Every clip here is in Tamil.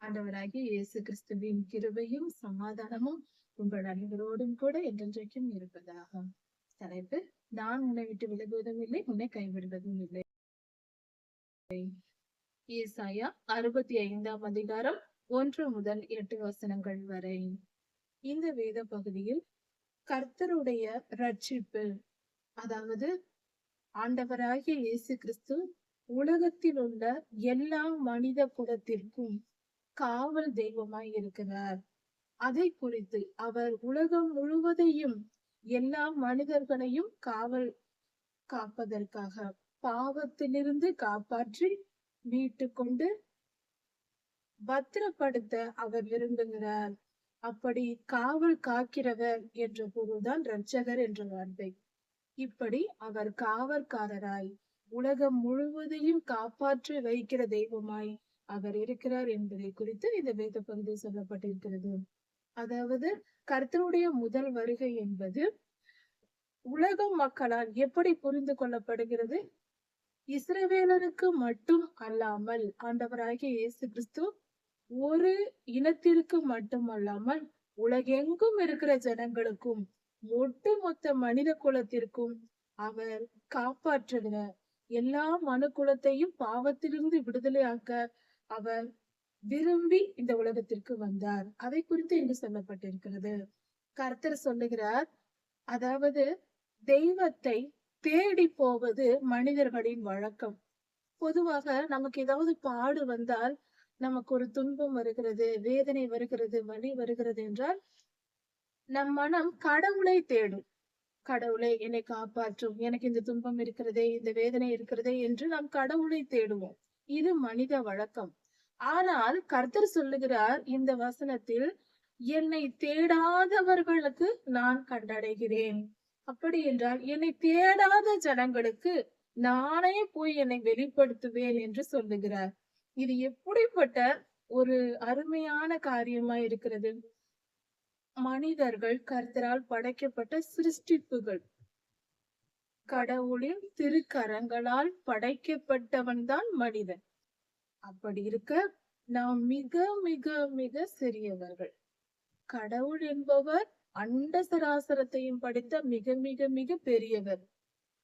ஆண்டவராகிய இயேசு கிறிஸ்துவின் கிருபையும் சமாதானமும் உங்கள் அனைவரோடும் கூட என்றென்றைக்கும் இருப்பதாக. தலைப்பு: நான் உன்னை விட்டு விலகுவதும் இல்லை, உன்னை கைவிடுவதும் இல்லை. ஏசாயா 65ஆம் அதிகாரம் 1 முதல் 8 வசனங்கள் வரை. இந்த வேத பகுதியில் கர்த்தருடைய ரட்சிப்பு, அதாவது ஆண்டவராகிய இயேசு கிறிஸ்து உலகத்தில் உள்ள எல்லா மனித குலத்திற்கும் காவல் தெய்வமாய் இருக்கிறார். அதை குறித்து அவர் உலகம் முழுவதையும் எல்லா மனிதர்களையும் காப்பதற்காக பாவத்திலிருந்து காப்பாற்றி மீட்டு கொண்டு பத்திரப்படுத்த அவர் விரும்புகிறார். அப்படி காவல் காக்கிறவர் என்ற பொருள்தான் இரட்சகர் என்ற வார்த்தை. இப்படி அவர் காவற்காரராய் உலகம் முழுவதையும் காப்பாற்றி வைக்கிற தெய்வமாய் அவர் இருக்கிறார் என்பதை குறித்து இந்த வேத பகுதியில் சொல்லப்பட்டிருக்கிறது. அதாவது கர்த்தருடைய முதல் வருகை என்பது உலக மக்களால் எப்படி புரிந்து கொள்ளப்படுகிறது? இஸ்ரவேலருக்கு மட்டும் அல்லாமல் ஆண்டவராகிய இயேசு கிறிஸ்து ஒரு இனத்திற்கு மட்டும் அல்லாமல் உலகெங்கும் இருக்கிற ஜனங்களுக்கும் ஒட்டுமொத்த மனித குலத்திற்கும் அவர் காப்பாற்றுகிற எல்லா மனு குலத்தையும் பாவத்திலிருந்து விடுதலையாக்க அவர் விரும்பி இந்த உலகத்திற்கு வந்தார். அதை குறித்து இங்கு சொல்லப்பட்டிருக்கிறது. கர்த்தர் சொல்லுகிறார், அதாவது தெய்வத்தை தேடி போவது மனிதர்களின் வழக்கம். பொதுவாக நமக்கு ஏதாவது பாடு வந்தால், நமக்கு ஒரு துன்பம் வருகிறது, வேதனை வருகிறது, வலி வருகிறது என்றால் நம் மனம் கடவுளை தேடும். கடவுளை என்னை காப்பாற்றும், எனக்கு இந்த துன்பம் இருக்கிறதே, இந்த வேதனை இருக்கிறதே என்று நாம் கடவுளை தேடுவோம். இது மனித வழக்கம். ஆனால் கர்த்தர் சொல்லுகிறார் இந்த வசனத்தில், என்னை தேடாதவர்களுக்கு நான் கண்டடைகிறேன். அப்படி என்றால் என்னை தேடாத ஜனங்களுக்கு நானே போய் என்னை வெளிப்படுத்துவேன் என்று சொல்லுகிறார். இது எப்படிப்பட்ட ஒரு அருமையான காரியமா இருக்கிறது! மனிதர்கள் கர்த்தரால் படைக்கப்பட்ட சிருஷ்டிப்புகள். கடவுளின் திருக்கரங்களால் படைக்கப்பட்டவன் தான் மனிதன். அப்படி இருக்க நாம் மிக மிக மிக சிறியவர்கள். கடவுள் என்பவர் அண்ட சராசரத்தையும் படைத்த மிக மிக மிக பெரியவர்.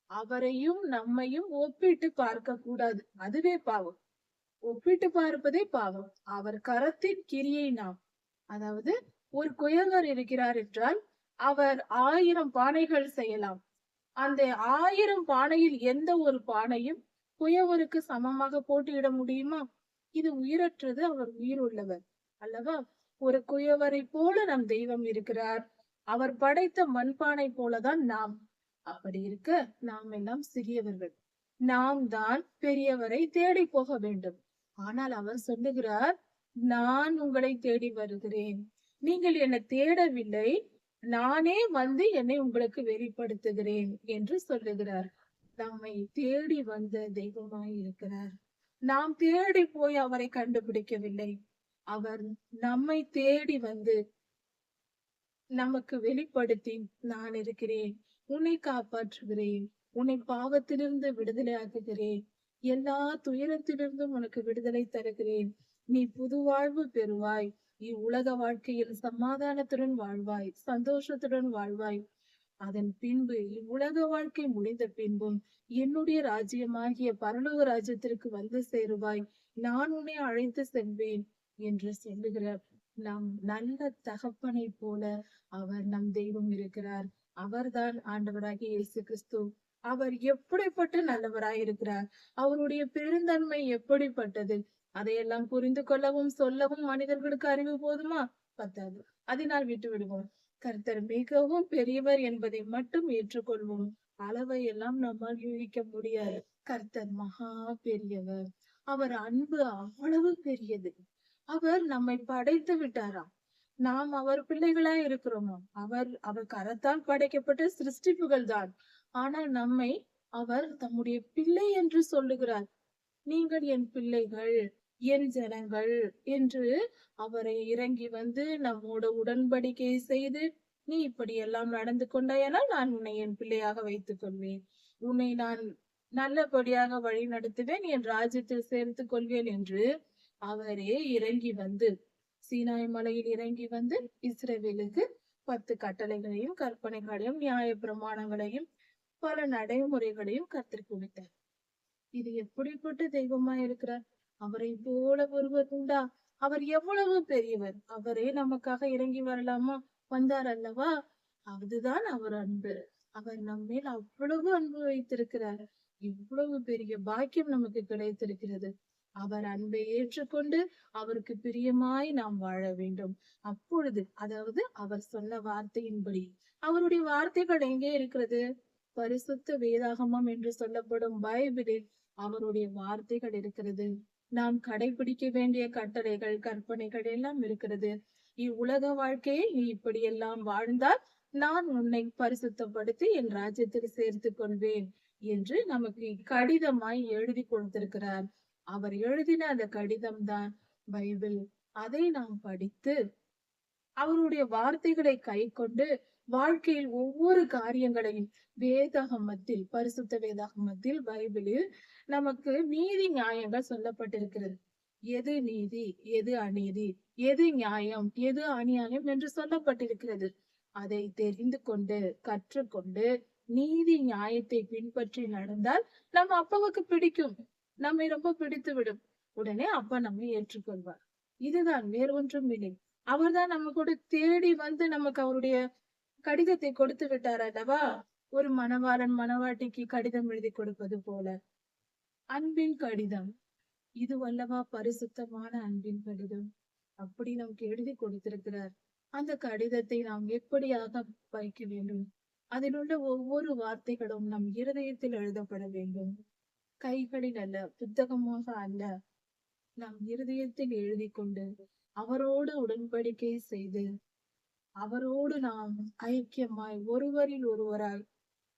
அவரையும் நம்மையும் ஒப்பிட்டு பார்க்க கூடாது, அதுவே பாவம். ஒப்பிட்டு பார்ப்பதே பாவம். அவர் கரத்தின் கிரியை நாம். அதாவது ஒரு குயவர் இருக்கிறார் என்றால் அவர் 1000 பானைகள் செய்யலாம். அந்த 1000 பானையில் எந்த ஒரு பானையும் குயவருக்கு சமமாக போட்டியிட முடியுமா? இது உயிரற்றது, அவர் உயிர் உள்ளவர் அல்லவா? ஒரு குயவரை போல நம் தெய்வம் இருக்கிறார். அவர் படைத்த மண்பானை போலதான் நாம். அப்படி இருக்க நாம் எல்லாம் சிறியவர்கள். நாம் தான் பெரியவரை தேடி போக வேண்டும். ஆனால் அவர் சொல்லுகிறார், நான் உங்களை தேடி வருகிறேன், நீங்கள் என்னை தேடவில்லை, நானே வந்து என்னை உங்களுக்கு வெளிப்படுத்துகிறேன் என்று சொல்லுகிறார். நம்மை தேடி வந்த தெய்வமாய் இருக்கிறார். நாம் தேடி போய் அவரை கண்டுபிடிக்கவில்லை. அவர் நம்மை தேடி வந்து நமக்கு வெளிப்படுத்தி, நான் இருக்கிறேன், உன்னை காப்பாற்றுகிறேன், உன்னை பாவத்திலிருந்து விடுதலை ஆக்குகிறேன், எல்லா துயரத்திலிருந்தும் உனக்கு விடுதலை தருகிறேன், நீ புது வாழ்வு பெறுவாய், இவ்வுலக வாழ்க்கையில் சமாதானத்துடன் வாழ்வாய், சந்தோஷத்துடன் வாழ்வாய். அதன் பின்பு இவ்வுலக வாழ்க்கை முடிந்த பின்பும் என்னுடைய ராஜ்யமாகிய பரலோக ராஜ்யத்திற்கு வந்து சேருவாய், நான் உன்னை அழைத்து செல்வேன் என்று சொல்லுகிறார். நம் நல்ல தகப்பனை போல அவர் நம் தெய்வம் இருக்கிறார். அவர்தான் ஆண்டவராகிய இயேசு கிறிஸ்து. அவர் எப்படிப்பட்ட நல்லவராய் இருக்கிறார்! அவருடைய பெருந்தன்மை எப்படிப்பட்டது! அதையெல்லாம் புரிந்து கொள்ளவும் சொல்லவும் மனிதர்களுக்கு அறிவு போதுமா? பத்தாது. அதனால் விட்டு விடுவோம். கர்த்தர் மிகவும் பெரியவர் என்பதை மட்டும் ஏற்றுக்கொள்வோம். அளவை எல்லாம் நம்மால் யூகிக்க முடியாது. கர்த்தர் மகா பெரியவர். அவர் அன்பு அவ்வளவு பெரியது. அவர் நம்மை படைத்து விட்டாராம். நாம் அவர் பிள்ளைகளா இருக்கிறோமா? அவர் கரத்தால் படைக்கப்பட்ட சிருஷ்டிப்புகள் தான். ஆனால் நம்மை அவர் தம்முடைய பிள்ளை என்று சொல்லுகிறார். நீங்கள் என் பிள்ளைகள், என் ஜனங்கள் என்று அவரை இறங்கி வந்து நம்மோட உடன்படிக்கை செய்து, நீ இப்படி எல்லாம் நடந்து கொண்டாயானால் நான் உன்னை என் பிள்ளையாக வைத்துக் கொள்வேன், உன்னை நான் நல்லபடியாக வழி நடத்துவேன், என் ராஜ்யத்தில் சேர்த்துக் கொள்வேன் என்று அவரே இறங்கி வந்து சீனாய் மலையில் இறங்கி வந்து இஸ்ரவேலுக்கு 10 கட்டளைகளையும் கற்பனைகளையும் நியாய பிரமாணங்களையும் பல நடைமுறைகளையும் கற்றுக் கொடுத்தார். இது எப்படிப்பட்ட தெய்வமா இருக்கிறார்? அவரை போல ஒருவர் உண்டா? அவர் எவ்வளவு பெரியவர்! அவரே நமக்காக இறங்கி வரலாமா? வந்தார் அல்லவா? அதுதான் அவர் அன்பு. அவர் நம்மேல் அவ்வளவு அன்பு வைத்திருக்கிறார். இவ்வளவு பெரிய பாக்கியம் நமக்கு கிடைத்திருக்கிறது. அவர் அன்பை ஏற்றுக்கொண்டு அவருக்கு பிரியமாய் நாம் வாழ வேண்டும். அப்பொழுது, அதாவது அவர் சொன்ன வார்த்தையின்படி, அவருடைய வார்த்தைகள் எங்கே இருக்கிறது? பரிசுத்த வேதாகமம் என்று சொல்லப்படும் பைபிளில் அவருடைய வார்த்தைகள் இருக்கிறது. நாம் கடைபிடிக்க வேண்டிய கட்டளைகள், கற்பனைகள் எல்லாம் இருக்கிறது. இவ்வுலக வாழ்க்கையை நீ இப்படியெல்லாம் வாழ்ந்தால் நான் உன்னை பரிசுத்தப்படுத்தி என் ராஜ்யத்தில் சேர்த்துக் கொள்வேன் என்று நமக்கு கடிதமாய் எழுதி கொடுத்திருக்கிறார். அவர் எழுதின அந்த கடிதம் தான் பைபிள். அதை நாம் படித்து அவருடைய வார்த்தைகளை கை கொண்டு வாழ்க்கையில் ஒவ்வொரு காரியங்களையும் வேதாகமத்தில், பரிசுத்த வேதாகமத்தில், பைபிளில் நமக்கு நீதி நியாயங்கள் சொல்லப்பட்டிருக்கிறது. எது நீதி, எது அநீதி, எது நியாயம், எது அநியாயம் என்று சொல்லப்பட்டிருக்கிறது. அதை தெரிந்து கொண்டு, கற்றுக்கொண்டு, நீதி நியாயத்தை பின்பற்றி நடந்தால் நம்ம அப்பாவுக்கு பிடிக்கும். நம்மை ரொம்ப பிடித்து விடும். உடனே அப்பா நம்மை ஏற்றுக்கொள்வார். இதுதான், வேறு ஒன்றும் இல்லை. அவர்தான் நம்ம கூட தேடி வந்து நமக்கு அவருடைய கடிதத்தை கொடுத்து விட்டார் அல்லவா? ஒரு மணவாளன் மணவாட்டிக்கு கடிதம் எழுதி கொடுப்பது போல. அன்பின் கடிதம் இது அல்லவா பரிசுத்தமான அன்பின் கடிதம். அப்படி நமக்கு எழுதி கொடுத்திருக்கிறார். அந்த கடிதத்தை நாம் எப்படியாக வைக்க வேண்டும்? அதில் உள்ள ஒவ்வொரு வார்த்தைகளும் நம் இருதயத்தில் எழுதப்பட வேண்டும். கைகளில் அல்ல, புத்தகமாக அல்ல, நம் இருதயத்தில் எழுதி கொண்டு அவரோடு உடன்படிக்கை செய்து அவரோடு நாம் ஐக்கியமாய் ஒருவரில் ஒருவராய்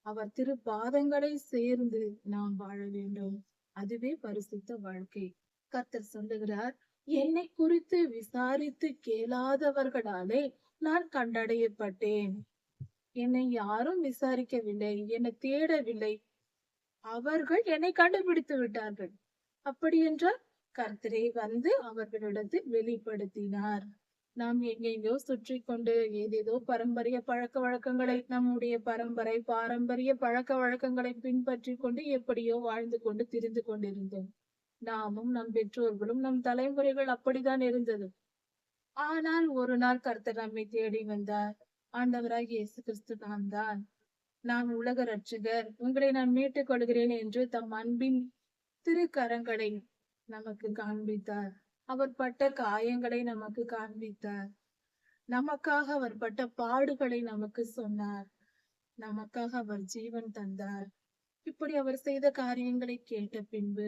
அவர் திரு பாதங்களை சேர்ந்து நாம் வாழ வேண்டும். அதுவே பரிசுத்த வாழ்க்கை. கர்த்தர் சொல்லுகிறார், என்னை குறித்து விசாரித்து கேளாதவர்களாலே நான் கண்டடையப்பட்டேன். என்னை யாரும் விசாரிக்கவில்லை, என்னை தேடவில்லை. அவர்கள் என்னை கண்டுபிடித்து விட்டார்கள். அப்படி என்றால் கர்த்தரே வந்து அவர்களிடத்தில் வெளிப்படுத்தினார். நாம் எங்கெங்கோ சுற்றி கொண்டு ஏதேதோ பாரம்பரிய பழக்க வழக்கங்களை, நம்முடைய பாரம்பரிய பழக்க வழக்கங்களை பின்பற்றி கொண்டு எப்படியோ வாழ்ந்து கொண்டு திரிந்து கொண்டிருந்தோம். நாமும் நம் பெற்றோர்களும் நம் தலைமுறைகள் அப்படித்தான் இருந்தது. ஆனால் ஒரு நாள் கர்த்தர் நம்மை தேடி வந்தார். ஆண்டவராய் இயேசு கிறிஸ்து நான் உலக ரட்சகர், உங்களை நான் மீட்டுக் கொள்கிறேன் என்று தம் அன்பின் திருக்கரங்களை நமக்கு காண்பித்தார். அவர் பட்ட காயங்களை நமக்கு காண்பித்தார். நமக்காக அவர் பட்ட பாடுகளை நமக்கு சொன்னார். நமக்காக அவர் ஜீவன் தந்தார். இப்படி அவர் செய்த காரியங்களை கேட்ட பின்பு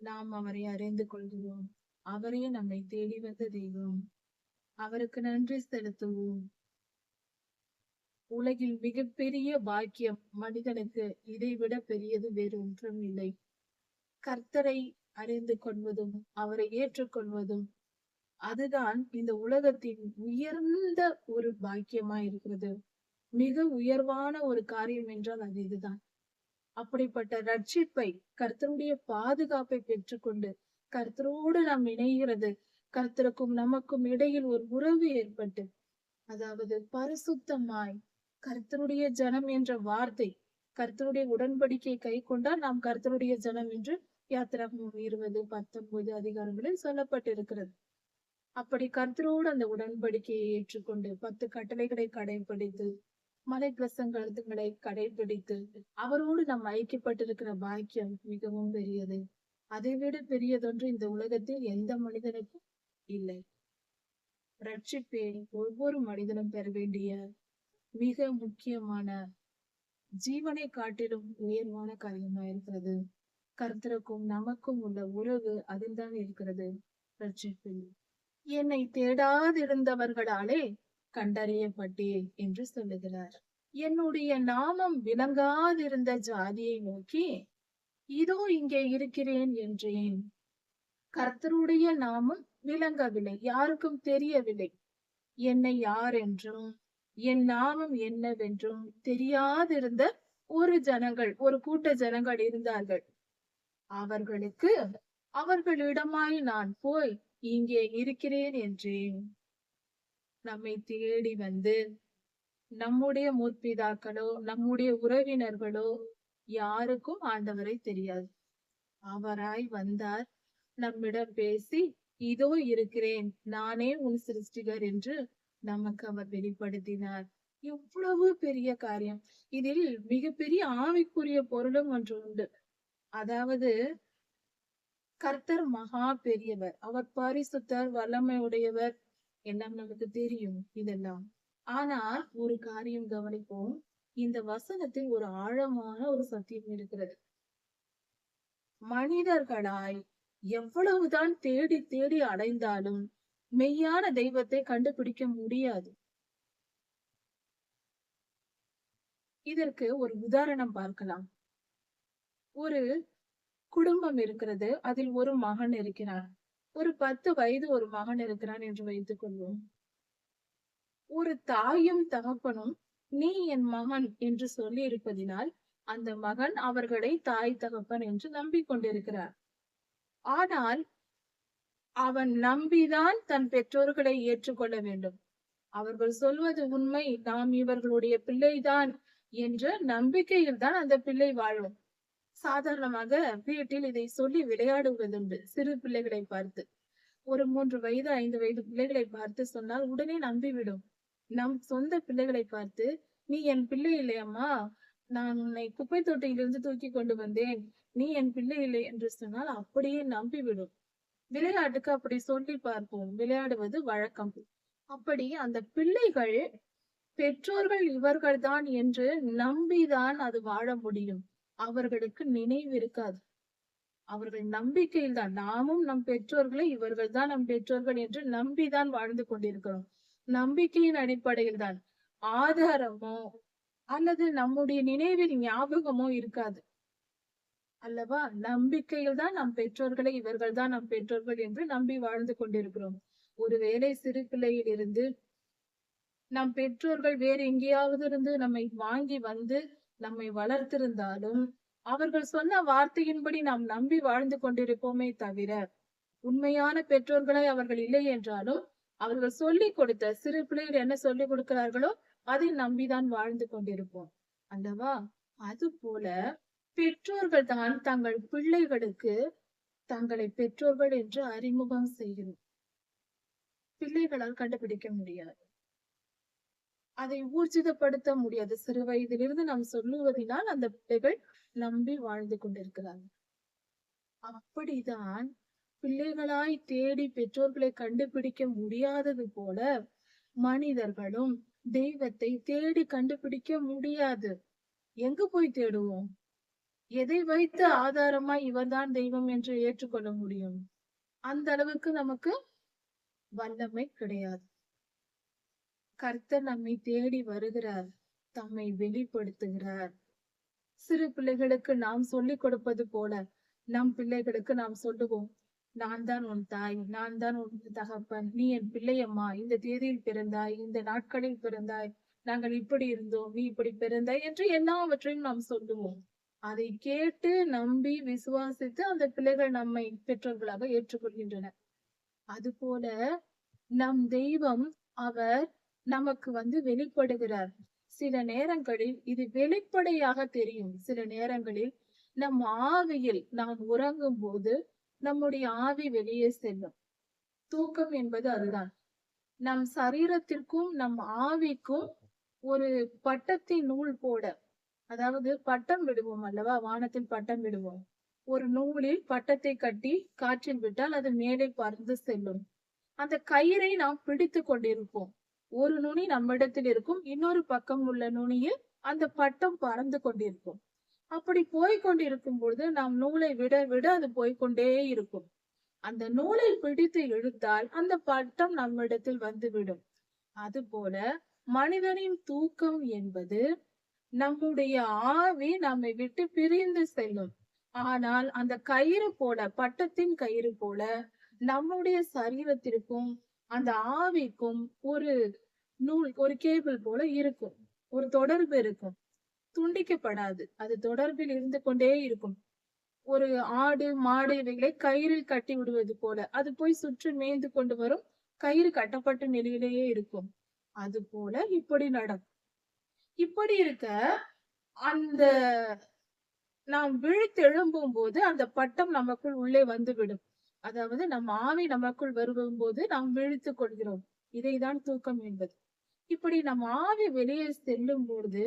நாம் அவரை அறிந்து கொள்கிறோம். அவரே நம்மை தேடி வந்த தெய்வம். அவருக்கு நன்றி செலுத்துவோம். உலகில் மிகப்பெரிய பாக்கியம் மனிதனுக்கு இதைவிட பெரியது வேறு ஒன்றும் இல்லை. கர்த்தரை அறிந்து கொள்வதும் அவரை ஏற்றுக்கொள்வதும் அதுதான் இந்த உலகத்தின் உயர்ந்த ஒரு பாக்கியமா இருக்கிறது. மிக உயர்வான ஒரு காரியம் என்றால் அது இதுதான். அப்படிப்பட்ட ரட்சிப்பை, கர்த்தருடைய பாதுகாப்பை பெற்றுக்கொண்டு கர்த்தரோடு நாம் இணைகிறது, கர்த்தருக்கும் நமக்கும் இடையில் ஒரு உறவு ஏற்பட்டு, அதாவது பரிசுத்தமாய் கர்த்தருடைய ஜனம் என்ற வார்த்தை, கர்த்தருடைய உடன்படிக்கை கை கொண்டால் நாம் கர்த்தருடைய ஜனம் என்று யாத்திராகமம் 20-19 அதிகாரங்களில் சொல்லப்பட்டிருக்கிறது. அப்படி கர்த்தரோடு அந்த உடன்படிக்கையை ஏற்றுக்கொண்டு 10 கட்டளைகளை கடைபிடித்து, மலை பிரசங்கங்களை கடைபிடித்து அவரோடு நாம் ஐக்கியப்பட்டிருக்கிற பாக்கியம் மிகவும் பெரியது. அதைவிட பெரியதொன்று இந்த உலகத்தில் எந்த மனிதனுக்கும் இல்லை. ரட்சிப்பே ஒவ்வொரு மனிதனும் பெற வேண்டிய மிக முக்கியமான, ஜீவனை காட்டிலும் உயர்வான காரியமா இருக்கிறது. கர்த்தருக்கும் நமக்கும் உள்ள உறவு அதில் தான் இருக்கிறது, ரட்சிப்பில். என்னை தேடாதிருந்தவர்களாலே கண்டறியப்பட்டேன் என்று சொல்லுகிறார். என்னுடைய நாமம் விளங்காதிருந்த ஜாதியை நோக்கி இதோ இங்கே இருக்கிறேன் என்றேன். கர்த்தருடைய நாமம் விளங்கவில்லை, யாருக்கும் தெரியவில்லை. என்னை யார் என்றும் என் நாமம் என்னவென்றும் தெரியாதிருந்த ஒரு கூட்ட ஜனங்கள் இருந்தார்கள். அவர்களிடமாய் நான் போய் இங்கே இருக்கிறேன் என்றேன். நம்மை தேடி வந்து நம்முடைய முற்பிதாக்களோ நம்முடைய உறவினர்களோ யாருக்கும் ஆண்டவரை தெரியாது. அவராய் வந்தார், நம்மிடம் பேசி, இதோ இருக்கிறேன், நானே உன் சிருஷ்டிகர் என்று நமக்கு அவர் வெளிப்படுத்தினார். எவ்வளவு பெரிய காரியம்! இதில் மிகப்பெரிய ஆவிக்குரிய பொருளும் ஒன்று உண்டு. அதாவது கர்த்தர் மகா பெரியவர், அவர் பரிசுத்தர், வல்லமை உடையவர், எல்லாம் நமக்கு தெரியும் இதெல்லாம். ஆனால் ஒரு காரியம் கவனிப்போம். இந்த வசனத்தில் ஒரு ஆழமான ஒரு சத்தியம் இருக்கிறது. மனிதர்களாய் எவ்வளவுதான் தேடி தேடி அடைந்தாலும் மெய்யான தெய்வத்தை கண்டுபிடிக்க முடியாது. இதற்கு ஒரு உதாரணம் பார்க்கலாம். ஒரு குடும்பம் இருக்கிறது, அதில் ஒரு மகன் இருக்கிறான். ஒரு 10 வயது ஒரு மகன் இருக்கிறான் என்று வைத்துக் கொள்வோம். ஒரு தாயும் தகப்பனும் நீ என் மகன் என்று சொல்லி இருப்பதினால் அந்த மகன் அவர்களை தாய் தகப்பன் என்று நம்பிக்கொண்டிருக்கிறார். ஆனால் அவன் நம்பிதான் தன் பெற்றோர்களை ஏற்றுக்கொள்ள வேண்டும். அவர்கள் சொல்வது உண்மை, நாம் இவர்களுடைய பிள்ளைதான் என்ற நம்பிக்கையில் தான் அந்த பிள்ளை வாழும். சாதாரணமாக வீட்டில் இதை சொல்லி விளையாடுவதுண்டு. சிறு பிள்ளைகளை பார்த்து, ஒரு 3 வயது 5 வயது பிள்ளைகளை பார்த்து சொன்னால் உடனே நம்பிவிடும். நம் சொந்த பிள்ளைகளை பார்த்து, நீ என் பிள்ளை இல்லையம்மா, நான் உன்னை குப்பை தொட்டியிலிருந்து தூக்கி கொண்டு வந்தேன், நீ என் பிள்ளை இல்லை என்று சொன்னால் அப்படியே நம்பிவிடும். விளையாட்டுக்கு அப்படி சொல்லி பார்ப்போம், விளையாடுவது வழக்கம். அப்படி அந்த பிள்ளைகள் பெற்றோர்கள் இவர்கள்தான் என்று நம்பிதான் அது வாழ முடியும். அவர்களுக்கு நினைவு இருக்காது. அவர்கள் நம்பிக்கையில் தான், நாமும் நம் பெற்றோர்களை இவர்கள் தான் நம் பெற்றோர்கள் என்று நம்பிதான் வாழ்ந்து கொண்டிருக்கிறோம். நம்பிக்கையின் அடிப்படையில் தான். ஆதாரமோ அல்லது நம்முடைய நினைவில் ஞாபகமோ இருக்காது அல்லவா? நம்பிக்கையில் தான் நம் பெற்றோர்களை இவர்கள் தான் நம் பெற்றோர்கள் என்று நம்பி வாழ்ந்து கொண்டிருக்கிறோம். ஒருவேளை சிறு பிள்ளையில் இருந்து நம் பெற்றோர்கள் வேறு எங்கேயாவது இருந்து நம்மை வாங்கி வந்து நம்மை வளர்த்திருந்தாலும் அவர்கள் சொன்ன வார்த்தையின்படி நாம் நம்பி வாழ்ந்து கொண்டிருப்போமே தவிர, உண்மையான பெற்றோர்களை அவர்கள் இல்லை என்றாலும் அவர்கள் சொல்லிக் கொடுத்த, சிறு பிள்ளைகள் என்ன சொல்லிக் கொடுக்கிறார்களோ அதை நம்பிதான் வாழ்ந்து கொண்டிருப்போம் அல்லவா? அது போல பெற்றோர்கள் தான் தங்கள் பிள்ளைகளுக்கு தங்களை பெற்றோர்கள் என்று அறிமுகம் செய்கிறோம். பிள்ளைகளால் கண்டுபிடிக்க முடியாது, அதை ஊர்ஜிதப்படுத்த முடியாது. சிறு வயதிலிருந்து நாம் சொல்லுவதினால் அந்த பிள்ளைகள் நம்பி வாழ்ந்து கொண்டிருக்கிறார்கள். அப்படிதான் பிள்ளைகளாய் தேடி பெற்றோர்களை கண்டுபிடிக்க முடியாதது போல மனிதர்களும் தெய்வத்தை தேடி கண்டுபிடிக்க முடியாது. எங்க போய் தேடுவோம்? எதை வைத்து ஆதாரமாய் இவர்தான் தெய்வம் என்று ஏற்றுக்கொள்ள முடியும்? அந்த அளவுக்கு நமக்கு வல்லமை கிடையாது. கர்த்தர் நம்மை தேடி வருகிறார், தம்மை வெளிப்படுத்துகிறார். சிறு பிள்ளைகளுக்கு நாம் சொல்லிக் கொடுப்பது போல நம் பிள்ளைகளுக்கு நாம் சொல்லுவோம், நான் தான் உன் தாய், நான் தான் உன் தகப்பன், நீ என் பிள்ளையம்மா, இந்த தேதியில் பிறந்தாய், இந்த நாட்களில் பிறந்தாய், நாங்கள் இப்படி இருந்தோம், நீ இப்படி பிறந்தாய் என்று எல்லாவற்றையும் நாம் சொல்லுவோம். அதை கேட்டு நம்பி விசுவாசித்து அந்த பிள்ளைகள் நம்மை பெற்றோர்களாக ஏற்றுக்கொள்கின்றனர். அதுபோல நம் தெய்வம், அவர் நமக்கு வந்து வெளிப்படுகிறார். சில நேரங்களில் இது வெளிப்படையாக தெரியும். சில நேரங்களில் நம் ஆவியில் நாம் உறங்கும் போது நம்முடைய ஆவி வெளியே செல்லும். தூக்கம் என்பது அதுதான். நம் சரீரத்திற்கும் நம் ஆவிக்கும் ஒரு பட்டத்தின் நூல் போட, அதாவது பட்டம் விடுவோம் அல்லவா? வானத்தில் பட்டம் விடுவோம். ஒரு நூலில் பட்டத்தை கட்டி காற்றில் விட்டால் அது மேலே பறந்து செல்லும். அந்த கயிறை நாம் பிடித்து கொண்டிருப்போம். ஒரு நுனி நம்மிடத்தில் இருக்கும், இன்னொரு பக்கம் உள்ள நுனியில் அந்த பட்டம் பறந்து கொண்டிருக்கும். அப்படி போய்கொண்டிருக்கும் பொழுது நாம் நூலை விட விட அது போய்கொண்டே இருக்கும். அந்த நூலை பிடித்து இழுத்தால் அந்த பட்டம் நம்மிடத்தில் வந்துவிடும். அதுபோல மனிதனின் தூக்கம் என்பது, நம்முடைய ஆவி நம்மை விட்டு பிரிந்து செல்லும். ஆனால் அந்த கயிறு போல, பட்டத்தின் கயிறு போல நம்முடைய சரீரத்திற்கும் அந்த ஆவிக்கும் ஒரு நூல், ஒரு கேபிள் போல இருக்கும், ஒரு தொடர்பு இருக்கும். துண்டிக்கப்படாது, அது தொடர்பில் இருந்து கொண்டே இருக்கும். ஒரு ஆடு மாடு இவைகளை கயிறில் கட்டி விடுவது போல அது போய் சுற்றி மேய்ந்து கொண்டு வரும். கயிறு கட்டப்பட்ட நிலையிலேயே இருக்கும். அது போல இப்படி நடக்கும். இப்படி இருக்க அந்த நாம் விழித்தெழும்பும் போது அந்த பட்டம் நமக்குள் உள்ளே வந்துவிடும். அதாவது நம் ஆவி நமக்குள் வரும்போது நாம் விழித்துக் கொள்கிறோம். இதைதான் தூக்கம் என்பது. இப்படி நம் ஆவி வெளியே செல்லும் பொழுது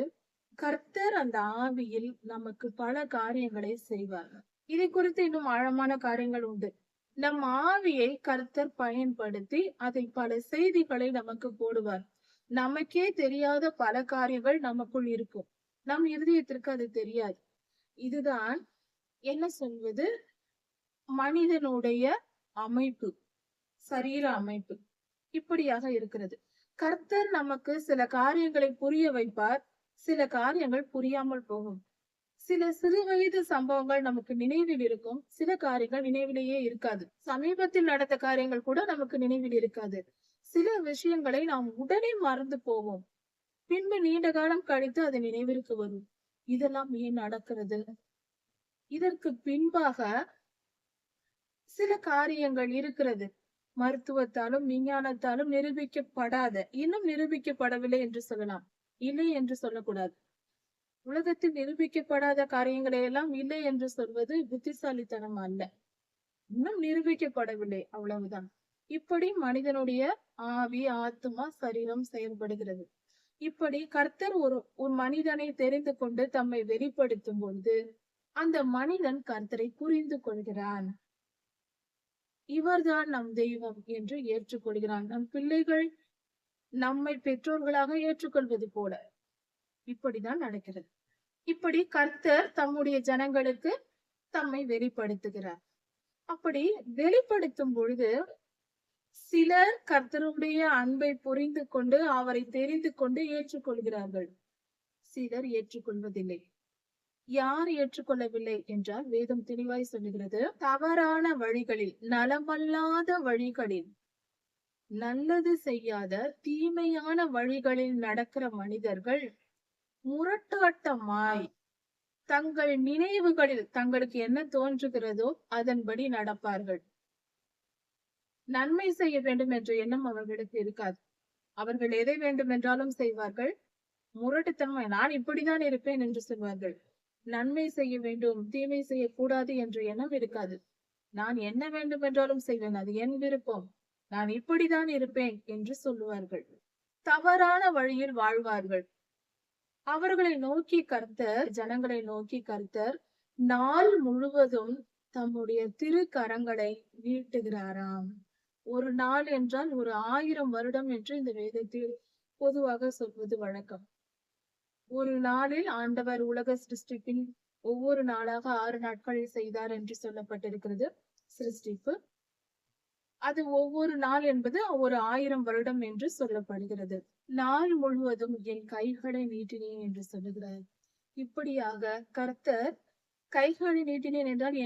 கர்த்தர் அந்த ஆவியில் நமக்கு பல காரியங்களை செய்வார். இதை குறித்து இன்னும் ஆழமான காரியங்கள் உண்டு. நம் ஆவியை கர்த்தர் பயன்படுத்தி அதை பல செய்திகளை நமக்கு போடுவார். நமக்கே தெரியாத பல காரியங்கள் நமக்குள் இருக்கும். நம் இருதயத்திற்கு அது தெரியாது. இதுதான் என்ன சொல்வது, மனிதனுடைய அமைப்பு, சரீர அமைப்பு இப்படியாக இருக்கிறது. கர்த்தர் நமக்கு சில காரியங்களை புரிய வைப்பார். சில காரியங்கள் புரியாமல் போகும். சில சிறு வயது சம்பவங்கள் நமக்கு நினைவில் இருக்கும். சில காரியங்கள் நினைவிலேயே இருக்காது. சமீபத்தில் நடந்த காரியங்கள் கூட நமக்கு நினைவில் இருக்காது. சில விஷயங்களை நாம் உடனே மறந்து போவோம். பின்பு நீண்ட காலம் கழித்து அது நினைவிற்கு வரும். இதெல்லாம் ஏன் நடக்கிறது? இதற்கு பின்பாக சில காரியங்கள் இருக்கிறது. மருத்துவத்தாலும் விஞ்ஞானத்தாலும் நிரூபிக்கப்படாத, இன்னும் நிரூபிக்கப்படவில்லை என்று சொல்லலாம். இல்லை என்று சொல்லக்கூடாது. உலகத்தில் நிரூபிக்கப்படாத காரியங்களை எல்லாம் இல்லை என்று சொல்வது புத்திசாலித்தனம் அல்ல. இன்னும் நிரூபிக்கப்படவில்லை, அவ்வளவுதான். இப்படி மனிதனுடைய ஆவி, ஆத்மா, சரீரம் செயல்படுகிறது. இப்படி கர்த்தர் ஒரு மனிதனை தெரிந்து கொண்டு தம்மை வெளிப்படுத்தும் பொழுது அந்த மனிதன் கர்த்தரை புரிந்து கொள்கிறான். இவர்தான் நம் தெய்வம் என்று ஏற்றுக்கொள்கிறான். நம் பிள்ளைகள் நம்மை பெற்றோர்களாக ஏற்றுக்கொள்வது போல இப்படிதான் நடக்கிறது. இப்படி கர்த்தர் தம்முடைய ஜனங்களுக்கு தம்மை வெளிப்படுத்துகிறார். அப்படி வெளிப்படுத்தும் பொழுது சிலர் கர்த்தருடைய அன்பை புரிந்து கொண்டு அவரை தெரிந்து கொண்டு ஏற்றுக்கொள்கிறார்கள். சிலர் ஏற்றுக்கொள்வதில்லை. யார் ஏற்றுக்கொள்ளவில்லை என்றால் வேதம் தெளிவாய் சொல்லுகிறது, தவறான வழிகளில், நலமல்லாத வழிகளில், நல்லது செய்யாத தீமையான வழிகளில் நடக்கிற மனிதர்கள் முரட்டாட்டமாய் தங்கள் நினைவுகளில் தங்களுக்கு என்ன தோன்றுகிறதோ அதன்படி நடப்பார்கள். நன்மை செய்ய வேண்டும் என்ற எண்ணம் அவர்களுக்கு இருக்காது. அவர்கள் எதை வேண்டும் என்றாலும் செய்வார்கள். முரட்டுத்தன்மை, நான் இப்படிதான் இருப்பேன் என்று சொல்வார்கள். நன்மை செய்ய வேண்டும், தீமை செய்யக்கூடாது என்ற எண்ணம் இருக்காது. நான் என்ன வேண்டும் என்றாலும் செய்வேன், அது என் விருப்பம், நான் இப்படிதான் இருப்பேன் என்று சொல்லுவார்கள். தவறான வழியில் வாழ்வார்கள். அவர்களை நோக்கி கர்த்தர், ஜனங்களை நோக்கி கர்த்தர் நாள் முழுவதும் தம்முடைய திரு கரங்களை நீட்டுகிறாராம். ஒரு நாள் என்றால் ஒரு 1000 வருடம் என்று இந்த வேதத்தில் பொதுவாக சொல்வது வழக்கம். ஒரு நாளில் ஆண்டவர் உலக சிருஷ்டிப்பின் ஒவ்வொரு நாளாக 6 நாட்களில் செய்தார் என்று சொல்லப்பட்டிருக்கிறது சிருஷ்டிப்பு. அது ஒவ்வொரு நாள் என்பது ஒரு 1000 வருடம் என்று சொல்லப்படுகிறது. நாள் முழுவதும் என் கைகளை நீட்டினேன் என்று சொல்லுகிறார். இப்படியாக கர்த்தர் கைகளை நீட்டினேன் என்றால்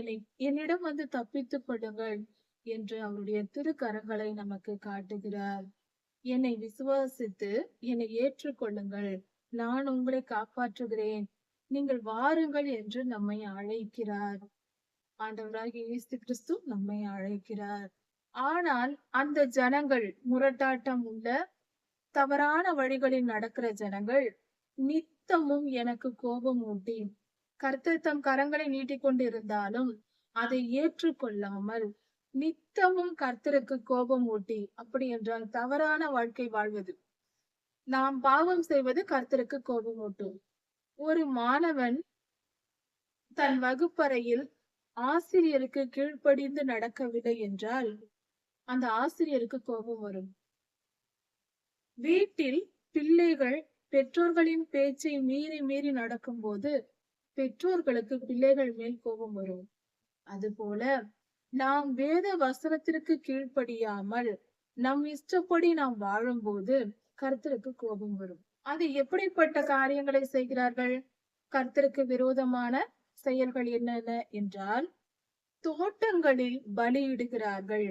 என்னிடம் வந்து தப்பித்துக் கொள்ளுங்கள் என்று அவருடைய திருக்கரங்களை நமக்கு காட்டுகிறார். என்னை விசுவாசித்து என்னை ஏற்றுக்கொள்ளுங்கள், நான் உங்களை காப்பாற்றுகிறேன், நீங்கள் வாருங்கள் என்று நம்மை அழைக்கிறார். ஆண்டவராகிய இயேசு கிறிஸ்து நம்மை அழைக்கிறார். ஆனால் அந்த ஜனங்கள், முரட்டாட்டம் உள்ள தவறான வழிகளில் நடக்கிற ஜனங்கள் நித்தமும் எனக்கு கோபம் ஊட்டி கர்த்தர் தம் கரங்களை நீட்டிக்கொண்டு இருந்தாலும் அதை ஏற்றுக்கொள்ளாமல் நித்தமும் கர்த்தருக்கு கோபம் ஊட்டி, அப்படி என்றால் தவறான வாழ்க்கை வாழ்வது, நாம் பாவம் செய்வது கர்த்தருக்கு கோபம் ஊட்டும். ஒரு மாணவன் தன் வகுப்பறையில் ஆசிரியருக்கு கீழ்ப்படிந்து நடக்கவில்லை என்றால் அந்த ஆசிரியருக்கு கோபம் வரும். வீட்டில் பிள்ளைகள் பெற்றோர்களின் பேச்சை மீறி மீறி நடக்கும் போது பெற்றோர்களுக்கு பிள்ளைகள் மேல் கோபம் வரும். அதுபோல நாம் வேத வசனத்திற்கு கீழ்ப்படியாமல் நம் இஷ்டப்படி நாம் வாழும்போது கர்த்தருக்கு கோபம் வரும். அது எப்படிப்பட்ட காரியங்களை செய்கிறார்கள்? கர்த்தருக்கு விரோதமான செயல்கள் என்னென்ன என்றால், தோட்டங்களில் பலியிடுகிறார்கள்.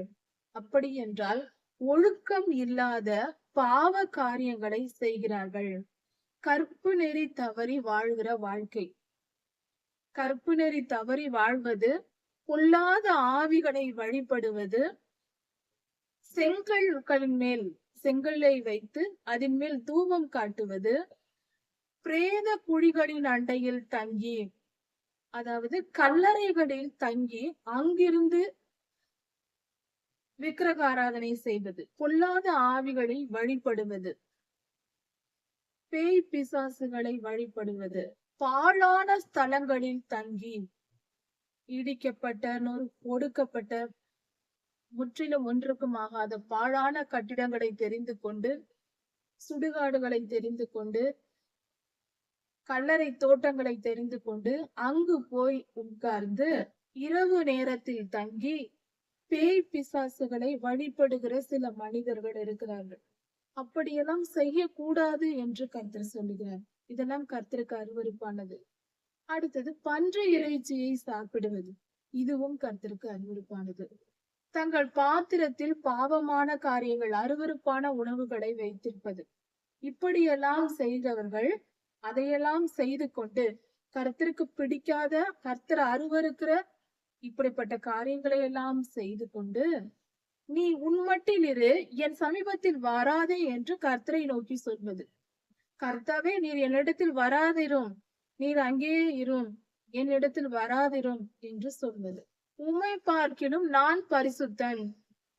அப்படி என்றால் ஒழுக்கம் இல்லாத பாவ காரியங்களை செய்கிறார்கள். கற்பு நெறி தவறி வாழ்கிற வாழ்க்கை. கற்பு நெறி தவறி வாழ்வது, பொல்லாத ஆவிகளை வழிபடுவது, செங்கல்களின் மேல் செங்கல்லை வைத்து அதன் மேல் தூபம் காட்டுவது, பிரேத குழிகளின் அண்டையில் தங்கி, அதாவது கல்லறைகளில் தங்கி அங்கிருந்து விக்கிரக ஆராதனை செய்வது, பொல்லாத ஆவிகளை வழிபடுவது, பேய் பிசாசுகளை வழிபடுவது, பாழான ஸ்தலங்களில் தங்கி இடிக்கப்பட்ட ஒடுக்கப்பட்ட முற்றிலும் ஒன்றுக்கும் ஆகாத பாழான கட்டிடங்களை தெரிந்து கொண்டு, சுடுகாடுகளை தெரிந்து கொண்டு, கல்லறை தோட்டங்களை தெரிந்து கொண்டு அங்கு போய் உட்கார்ந்து இரவு நேரத்தில் தங்கி பேய் பிசாசுகளை வழிபடுகிற சில மனிதர்கள் இருக்கிறார்கள். அப்படியெல்லாம் செய்யக்கூடாது என்று கர்த்தர் சொல்லுகிறார். இதெல்லாம் கர்த்தருக்கு அருவருப்பானது. அடுத்தது பன்றி இறைச்சியை சாப்பிடுவது, இதுவும் கர்த்தருக்கு அருவருப்பானது. தங்கள் பாத்திரத்தில் பாவமான காரியங்கள், அருவருப்பான உணவுகளை வைத்திருப்பது, இப்படியெல்லாம் செய்தவர்கள் அதையெல்லாம் செய்து கொண்டு கர்த்தருக்கு பிடிக்காத, கர்த்தர் அருவருக்கிற இப்படிப்பட்ட காரியங்களை எல்லாம் செய்து கொண்டு, நீ உன்மட்டில் இரு, என் சமீபத்தில் வராதே என்று கர்த்தரை நோக்கி சொல்வது. கர்த்தாவே, நீர் என்னிடத்தில் வராதிரும், நீர் அங்கேயே இரும், என்னிடத்தில் வராதிரும் என்று சொல்வது. உம்மை பார்க்கிலும் நான் பரிசுத்தன்,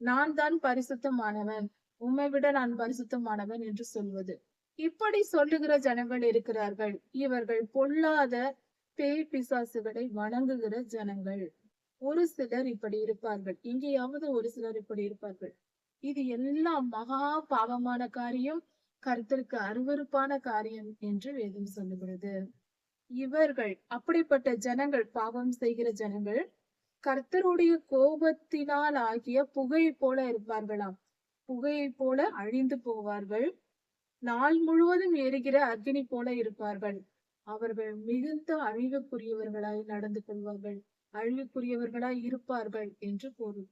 நான் தான் பரிசுத்தமானவன், உம்மை விட நான் பரிசுத்தமானவன் என்று சொல்வது. இப்படி சொல்லுகிற ஜனங்கள் இருக்கிறார்கள். இவர்கள் பொல்லாத பேய் பிசாசுகளை வணங்குகிற ஜனங்கள். ஒரு சிலர் இப்படி இருப்பார்கள், எங்கேயாவது ஒரு சிலர் இப்படி இருப்பார்கள். இது எல்லாம் மகா பாவமான காரியம், கர்த்தருக்கு அருவருப்பான காரியம் என்று வேதம் சொல்லுகிறது. இவர்கள், அப்படிப்பட்ட ஜனங்கள், பாவம் செய்கிற ஜனங்கள் கர்த்தருடைய கோபத்தினால் ஆகிய புகையை போல இருப்பார்களாம். புகையை போல அழிந்து போவார்கள். நாள் முழுவதும் எரிகிற அக்னி போல இருப்பார்கள். அவர்கள் மிகுந்த அழிவுக்குரியவர்களாய் நடந்து கொள்வார்கள், அழிவுக்குரியவர்களாய் இருப்பார்கள் என்று பொருள்.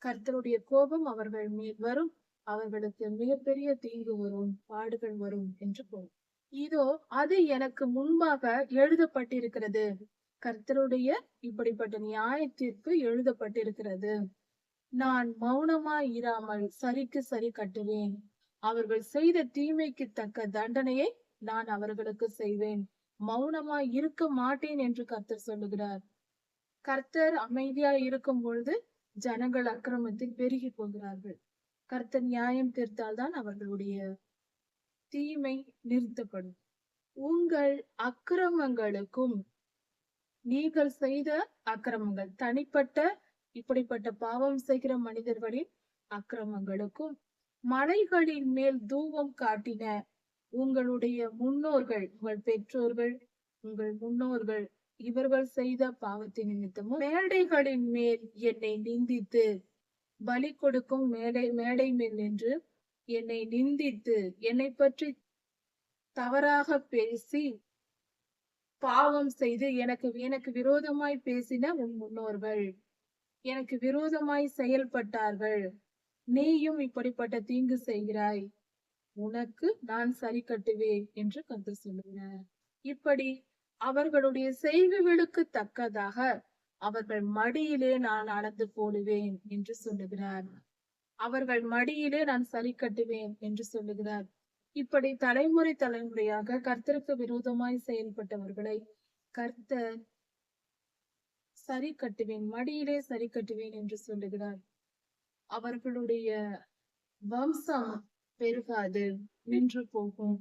கர்த்தருடைய கோபம் அவர்கள் மேல் வரும், அவர்களுக்கு மிகப்பெரிய தீங்கு வரும், பாடுகள் வரும் என்று பொருள். இதோ அது எனக்கு முன்பாக எழுதப்பட்டிருக்கிறது. கர்த்தருடைய இப்படிப்பட்ட நியாய தீர்ப்பு எழுதப்பட்டிருக்கிறது. நான் மௌனமாய் இராமல் சரிக்கு சரி கட்டுவேன். அவர்கள் செய்த தீமைக்கு தக்க தண்டனையை நான் அவர்களுக்கு செய்வேன். மௌனமாய் இருக்க மாட்டேன் என்று கர்த்தர் சொல்லுகிறார். கர்த்தர் அமைதியாய் இருக்கும் பொழுது ஜனங்கள் அக்கிரமத்தில் பெருகி போகிறார்கள். கர்த்தர் நியாயம் தீர்த்தால்தான் அவர்களுடைய தீமை நிறுத்தப்படும். உங்கள் அக்கிரமங்களுக்கும், நீங்கள் செய்த அக்கிரமங்கள், தனிப்பட்ட இப்படிப்பட்ட பாவம் செய்கிற மனிதர்களின் அக்கிரமங்களுக்கும், மலைகளின் மேல் தூபம் காட்டின உங்களுடைய முன்னோர்கள், உங்கள் பெற்றோர்கள், உங்கள் முன்னோர்கள், இவர்கள் செய்த பாவத்தின் நிமித்தமும் மேடைகளின் மேல் என்னை நிந்தித்து, பலி கொடுக்கும் மேடை மேல் நின்று என்னை நிந்தித்து, என்னை பற்றி தவறாக பேசி பாவம் செய்து எனக்கு விரோதமாய் பேசின உன் முன்னோர்கள் எனக்கு விரோதமாய் செயல்பட்டார்கள். நீயும் இப்படிப்பட்ட தீங்கு செய்கிறாய், உனக்கு நான் சரி கட்டுவேன் என்று கர்த்தர் சொல்லுகிறார். இப்படி அவர்களுடைய செய்கைகளுக்கு தக்கதாக அவர்கள் மடியிலே நான் அளந்து போடுவேன் என்று சொல்லுகிறார். அவர்கள் மடியிலே நான் சரி கட்டுவேன் என்று சொல்லுகிறார். இப்படி தலைமுறை தலைமுறையாக கர்த்தருக்கு விரோதமாய் செயல்பட்டவர்களை கர்த்தர் சரி கட்டுவேன், மடியிலே சரி கட்டுவேன் என்று சொல்லுகிறார். அவர்களுடைய வம்சம் பெருகாது, நின்று போகும்.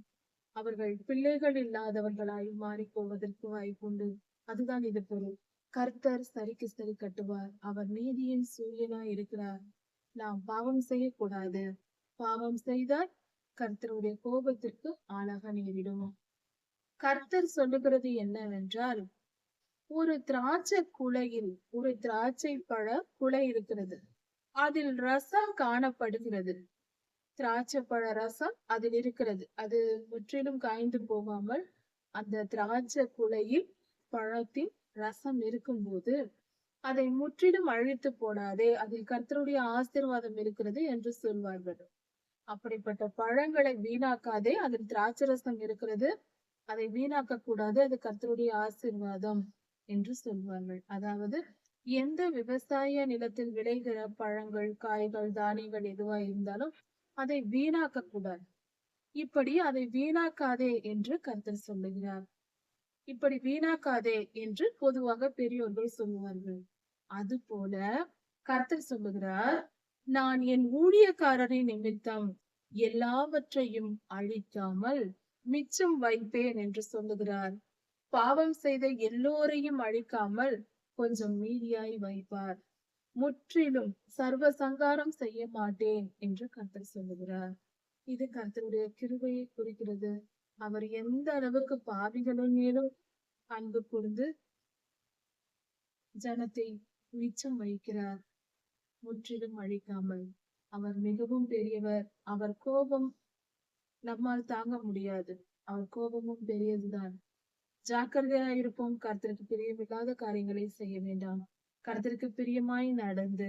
அவர்கள் பிள்ளைகள் இல்லாதவர்களாய் மாறி போவதற்கு வாய்ப்புண்டு. அதுதான் இது பொருள். கர்த்தர் சரிக்கு சரி கட்டுவார். அவர் நீதியின் சூரியனாய் இருக்கிறார். நாம் பாவம் செய்யக்கூடாது. பாவம் செய்தால் கர்த்தருடைய கோபத்திற்கு ஆளாக நேரிடும். கர்த்தர் சொல்லுகிறது என்னவென்றால், ஒரு திராட்சை குலையில் ஒரு திராட்சை பழ குலை இருக்கிறது, அதில் ரசம் காணப்படுகிறது. திராட்சை பழ ரசம் அதில் இருக்கிறது. அது முற்றிலும் காய்ந்து போகாமல் அந்த திராட்சை குலையில் பழத்தின் ரசம் இருக்கும்போது அதை முற்றிலும் அழித்து போடாதே, அதில் கர்த்தருடைய ஆசீர்வாதம் இருக்கிறது என்று சொல்வார்கள். அப்படிப்பட்ட பழங்களை வீணாக்காதே, அதில் திராட்சை ரசம் இருக்கிறது, அதை வீணாக்க கூடாது, அது கர்த்தருடைய ஆசீர்வாதம் என்று சொல்வார்கள். அதாவது எந்த விவசாய நிலத்தில் விளைகிற பழங்கள், காய்கள், தானியங்கள் எதுவா இருந்தாலும் அதை வீணாக்க கூடாது. இப்படி அதை வீணாக்காதே என்று கர்த்தர் சொல்லுகிறார். இப்படி வீணாக்காதே என்று பொதுவாக பெரியோர்கள் சொல்லுவார்கள். அதுபோல கர்த்தர் சொல்லுகிறார், நான் என் ஊழியக்காரரின் நிமித்தம் எல்லாவற்றையும் அழிக்காமல் மிச்சம் வைப்பேன் என்று சொல்லுகிறார். பாவம் செய்த எல்லோரையும் அழிக்காமல் கொஞ்சம் மீதியாய் வைப்பார். முற்றிலும் சர்வ சங்காரம் செய்ய மாட்டேன் என்று கர்த்தர் சொல்லுகிறார். இது கர்த்தருடைய கிருபையை குறிக்கிறது. அவர் எந்த அளவுக்கு பாவிகளின் மேலும் அன்பு கூர்ந்து ஜனத்தை மிச்சம் வைக்கிறார், முற்றிலும் அழிக்காமல். அவர் மிகவும் பெரியவர். அவர் கோபம் நம்மால் தாங்க முடியாது. அவர் கோபமும் பெரியதுதான். ஜாக்கிரதையா இருப்போம். கர்த்தருக்கு பிரியமில்லாத காரியங்களை செய்ய வேண்டாம். கர்த்தருக்கு பிரியமாய் நடந்து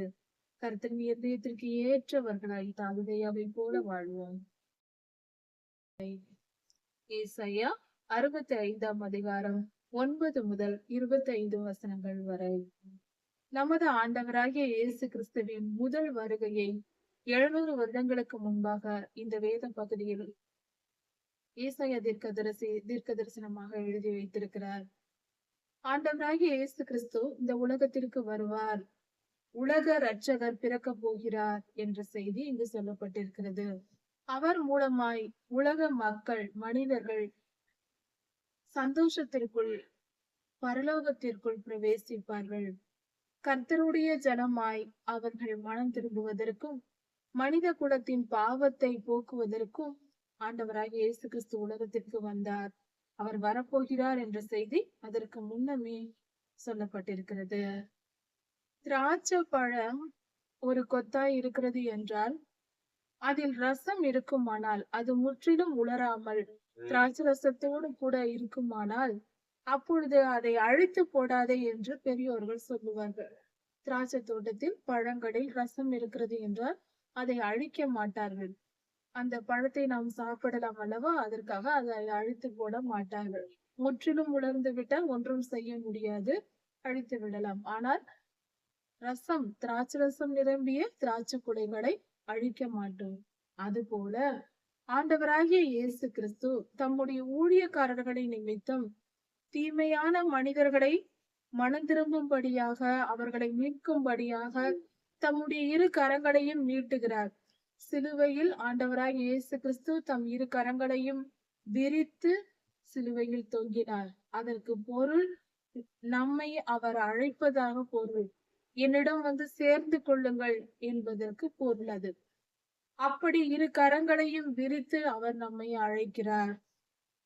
கர்த்தரின் இதயத்திற்கு ஏற்றவர்களாய் தாவீதை போல வாழ்வோம். ஏசாயா 65ஆம் அதிகாரம் 9 முதல் 25 வசனங்கள் வரை. நமது ஆண்டவராகிய இயேசு கிறிஸ்துவின் முதல் வருகையை 700 வருடங்களுக்கு முன்பாக இந்த வேத பகுதியில் ஏசாயா தீர்க்க தரிசனமாக எழுதி வைத்திருக்கிறார். ஆண்டவராகிய இயேசு கிறிஸ்து இந்த உலகத்திற்கு வருவார், உலக இரட்சகர் பிறக்க போகிறார் என்ற செய்தி இங்கு சொல்லப்பட்டிருக்கிறது. அவர் மூலமாய் உலக மக்கள், மனிதர்கள் சந்தோஷத்திற்குள், பரலோகத்திற்குள் பிரவேசிப்பார்கள். கர்த்தருடைய ஜனமாய் அவர்கள் மனம் திரும்புவதற்கும் மனித குலத்தின் பாவத்தை போக்குவதற்கும் ஆண்டவராகிய இயேசு கிறிஸ்து உலகத்திற்கு வந்தார். அவர் வரப்போகிறார் என்ற செய்தி அதற்கு முன்னமே சொல்லப்பட்டிருக்கிறது. திராட்சை பழம் ஒரு கொத்தாய் இருக்கிறது என்றால் அதில் ரசம் இருக்குமானால், அது முற்றிலும் உலராமல் திராட்சை ரசத்தோடு கூட இருக்குமானால், அப்பொழுது அதை அழித்து போடாதே என்று பெரியோர்கள் சொல்லுவார்கள். திராட்சை தோட்டத்தில் பழங்களில் ரசம் இருக்கிறது என்றால் அதை அழிக்க மாட்டார்கள். அந்த பழத்தை நாம் சாப்பிடலாம் அல்லவா, அதற்காக அதை அழித்து போட மாட்டார்கள். முற்றிலும் உலர்ந்து விட்டால் ஒன்றும் செய்ய முடியாது, அழித்து விடலாம். ஆனால் ரசம், திராட்சை ரசம் நிரம்பிய திராட்சை குலைகளை அழிக்க மாட்டோம். அதுபோல ஆண்டவராகிய இயேசு கிறிஸ்து தம்முடைய ஊழியக்காரர்களின் நிமித்தம் தீமையான மனிதர்களை மனம் திரும்பும்படியாக, அவர்களை மீட்கும்படியாக தம்முடைய இரு கரங்களையும் நீட்டுகிறார். சிலுவையில் ஆண்டவராகிய இயேசு கிறிஸ்து தம் இரு கரங்களையும் விரித்து சிலுவையில் தொங்கினார். அதற்கு பொருள் நம்மை அவர் அழைப்பதாக பொருள். என்னிடம் வந்து சேர்ந்து கொள்ளுங்கள் என்பதற்கு பொருள் அது. அப்படி இரு கரங்களையும் விரித்து அவர் நம்மை அழைக்கிறார்.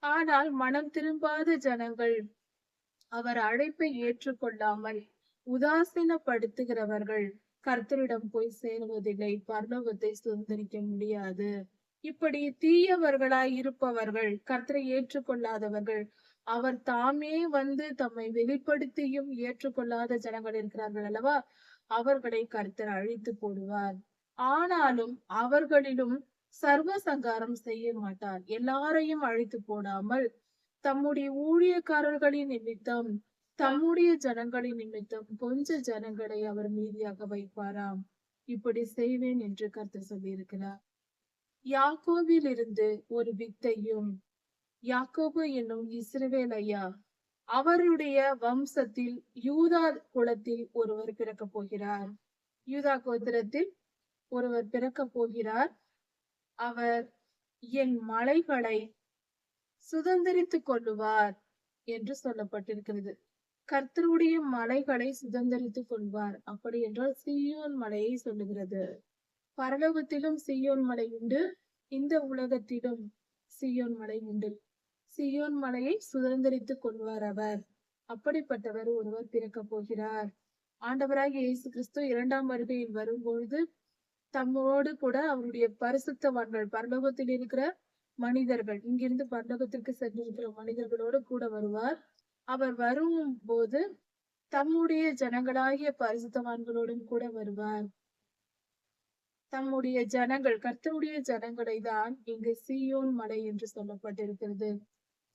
ஆனால் மனம் திரும்பாத ஜனங்கள், அவர் அழைப்பை ஏற்றுக்கொள்ளாமல் உதாசீனப்படுத்துகிறவர்கள் கர்த்தரிடம் போய் சேருவதில்லை, பரலோகத்தை சுதந்திரிக்க முடியாது. இப்படி தீயவர்களாய் இருப்பவர்கள், கர்த்தரை ஏற்றுக்கொள்ளாதவர்கள், அவர் தாமே வந்து தம்மை வெளிப்படுத்தியும் ஏற்றுக்கொள்ளாத ஜனங்கள் இருக்கிறார்கள் அல்லவா, அவர்களை கர்த்தர் அழித்து போடுவார். ஆனாலும் அவர்களிலும் சர்வ சங்காரம் செய்ய மாட்டார். எல்லாரையும் அழித்து போடாமல் தம்முடைய ஊழியக்காரர்களின் நிமித்தம், தம்முடைய ஜனங்களின் நிமித்தம் கொஞ்ச ஜனங்களை அவர் மீதியாக வைப்பாராம். இப்படி செய்வேன் என்று கர்த்தர் சொல்லியிருக்கிறார். யாக்கோபில் இருந்து ஒரு வித்தையும், யாக்கோபு என்னும் இஸ்ரவேல் ஐயா, அவருடைய வம்சத்தில் யூதா குலத்தில் ஒருவர் பிறக்க போகிறார். யூதா கோத்திரத்தில் ஒருவர் பிறக்க போகிறார். அவர் என் மலைகளை சுதந்திரித்துக் கொள்ளுவார் என்று சொல்லப்பட்டிருக்கிறது. கர்த்தருடைய மலைகளை சுதந்திரித்துக் கொள்வார். அப்படி என்றால் சீயோன் மலையை சொல்லுகிறது. பரலோகத்திலும் சீயோன் மலை உண்டு, இந்த உலகத்திலும் சீயோன் மலை உண்டு. சீயோன் மலையை சுதந்திரித்துக் கொள்வார் அவர். அப்படிப்பட்டவர் ஒருவர் பிறக்க போகிறார். ஆண்டவராகிய இயேசு கிறிஸ்து 2ஆம் வருகையில் வரும்பொழுது தம்மோடு கூட அவருடைய பரிசுத்தவான்கள், பரலோகத்தில் இருக்கிற மனிதர்கள், இங்கிருந்து பரலோகத்திற்கு சென்றிருக்கிற மனிதர்களோடு கூட வருவார். அவர் வரும்போது தம்முடைய ஜனங்களாகிய பரிசுத்தவான்களோடும் கூட வருவார். தம்முடைய ஜனங்கள், கர்த்தருடைய ஜனங்களை தான் இங்கு சீயோன் மலை என்று சொல்லப்பட்டிருக்கிறது.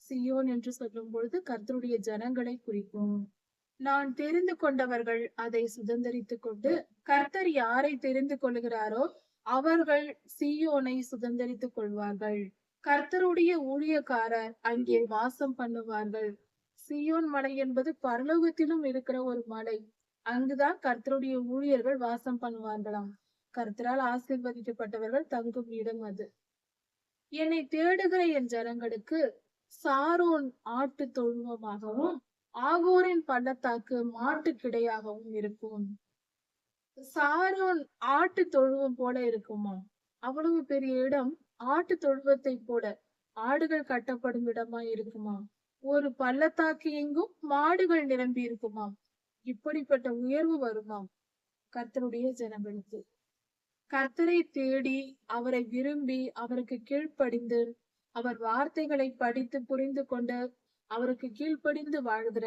சீயோன் என்று சொல்லும் பொழுது கர்த்தருடைய ஜனங்களை குறிக்கும். நான் தெரிந்து கொண்டவர்கள் அதை சுதந்தரித்துக் கொண்டு, கர்த்தர் யாரை தெரிந்து கொள்கிறாரோ அவர்கள் சீயோனை சுதந்தரித்துக் கொள்வார்கள். கர்த்தருடைய ஊழியக்காரர் அங்கே வாசம் பண்ணுவார்கள். சீயோன் மலை என்பது பரலோகத்திலும் இருக்கிற ஒரு மலை. அங்குதான் கர்த்தருடைய ஊழியர்கள் வாசம் பண்ணுவார்களாம். கர்த்தரால் ஆசீர்வதிக்கப்பட்டவர்கள் தங்கும் இடம் அது. என்னை தேடுகிற என் ஜனங்களுக்கு சாரோன் ஆட்டு தொழுவமாகவும் ஆகோரின் பள்ளத்தாக்கு மாட்டு கிடையாகவும் இருக்கும். சாரோன் ஆட்டு தொழுவம் போல இருக்குமா? அவ்வளவு பெரிய இடம் ஆட்டு தொழுவத்தை போல ஆடுகள் கட்டப்படும் இடமா இருக்குமா? ஒரு பள்ளத்தாக்கு எங்கும் மாடுகள் நிரம்பி இருக்குமாம். இப்படிப்பட்ட உயர்வு வருமாம் கர்த்தருடைய ஜனங்களுக்கு. கர்த்தரை தேடி அவரை விரும்பி அவருக்கு கீழ்ப்படிந்து அவர் வார்த்தைகளை படித்து புரிந்து கொண்டு அவருக்கு கீழ்ப்படிந்து வாழ்கிற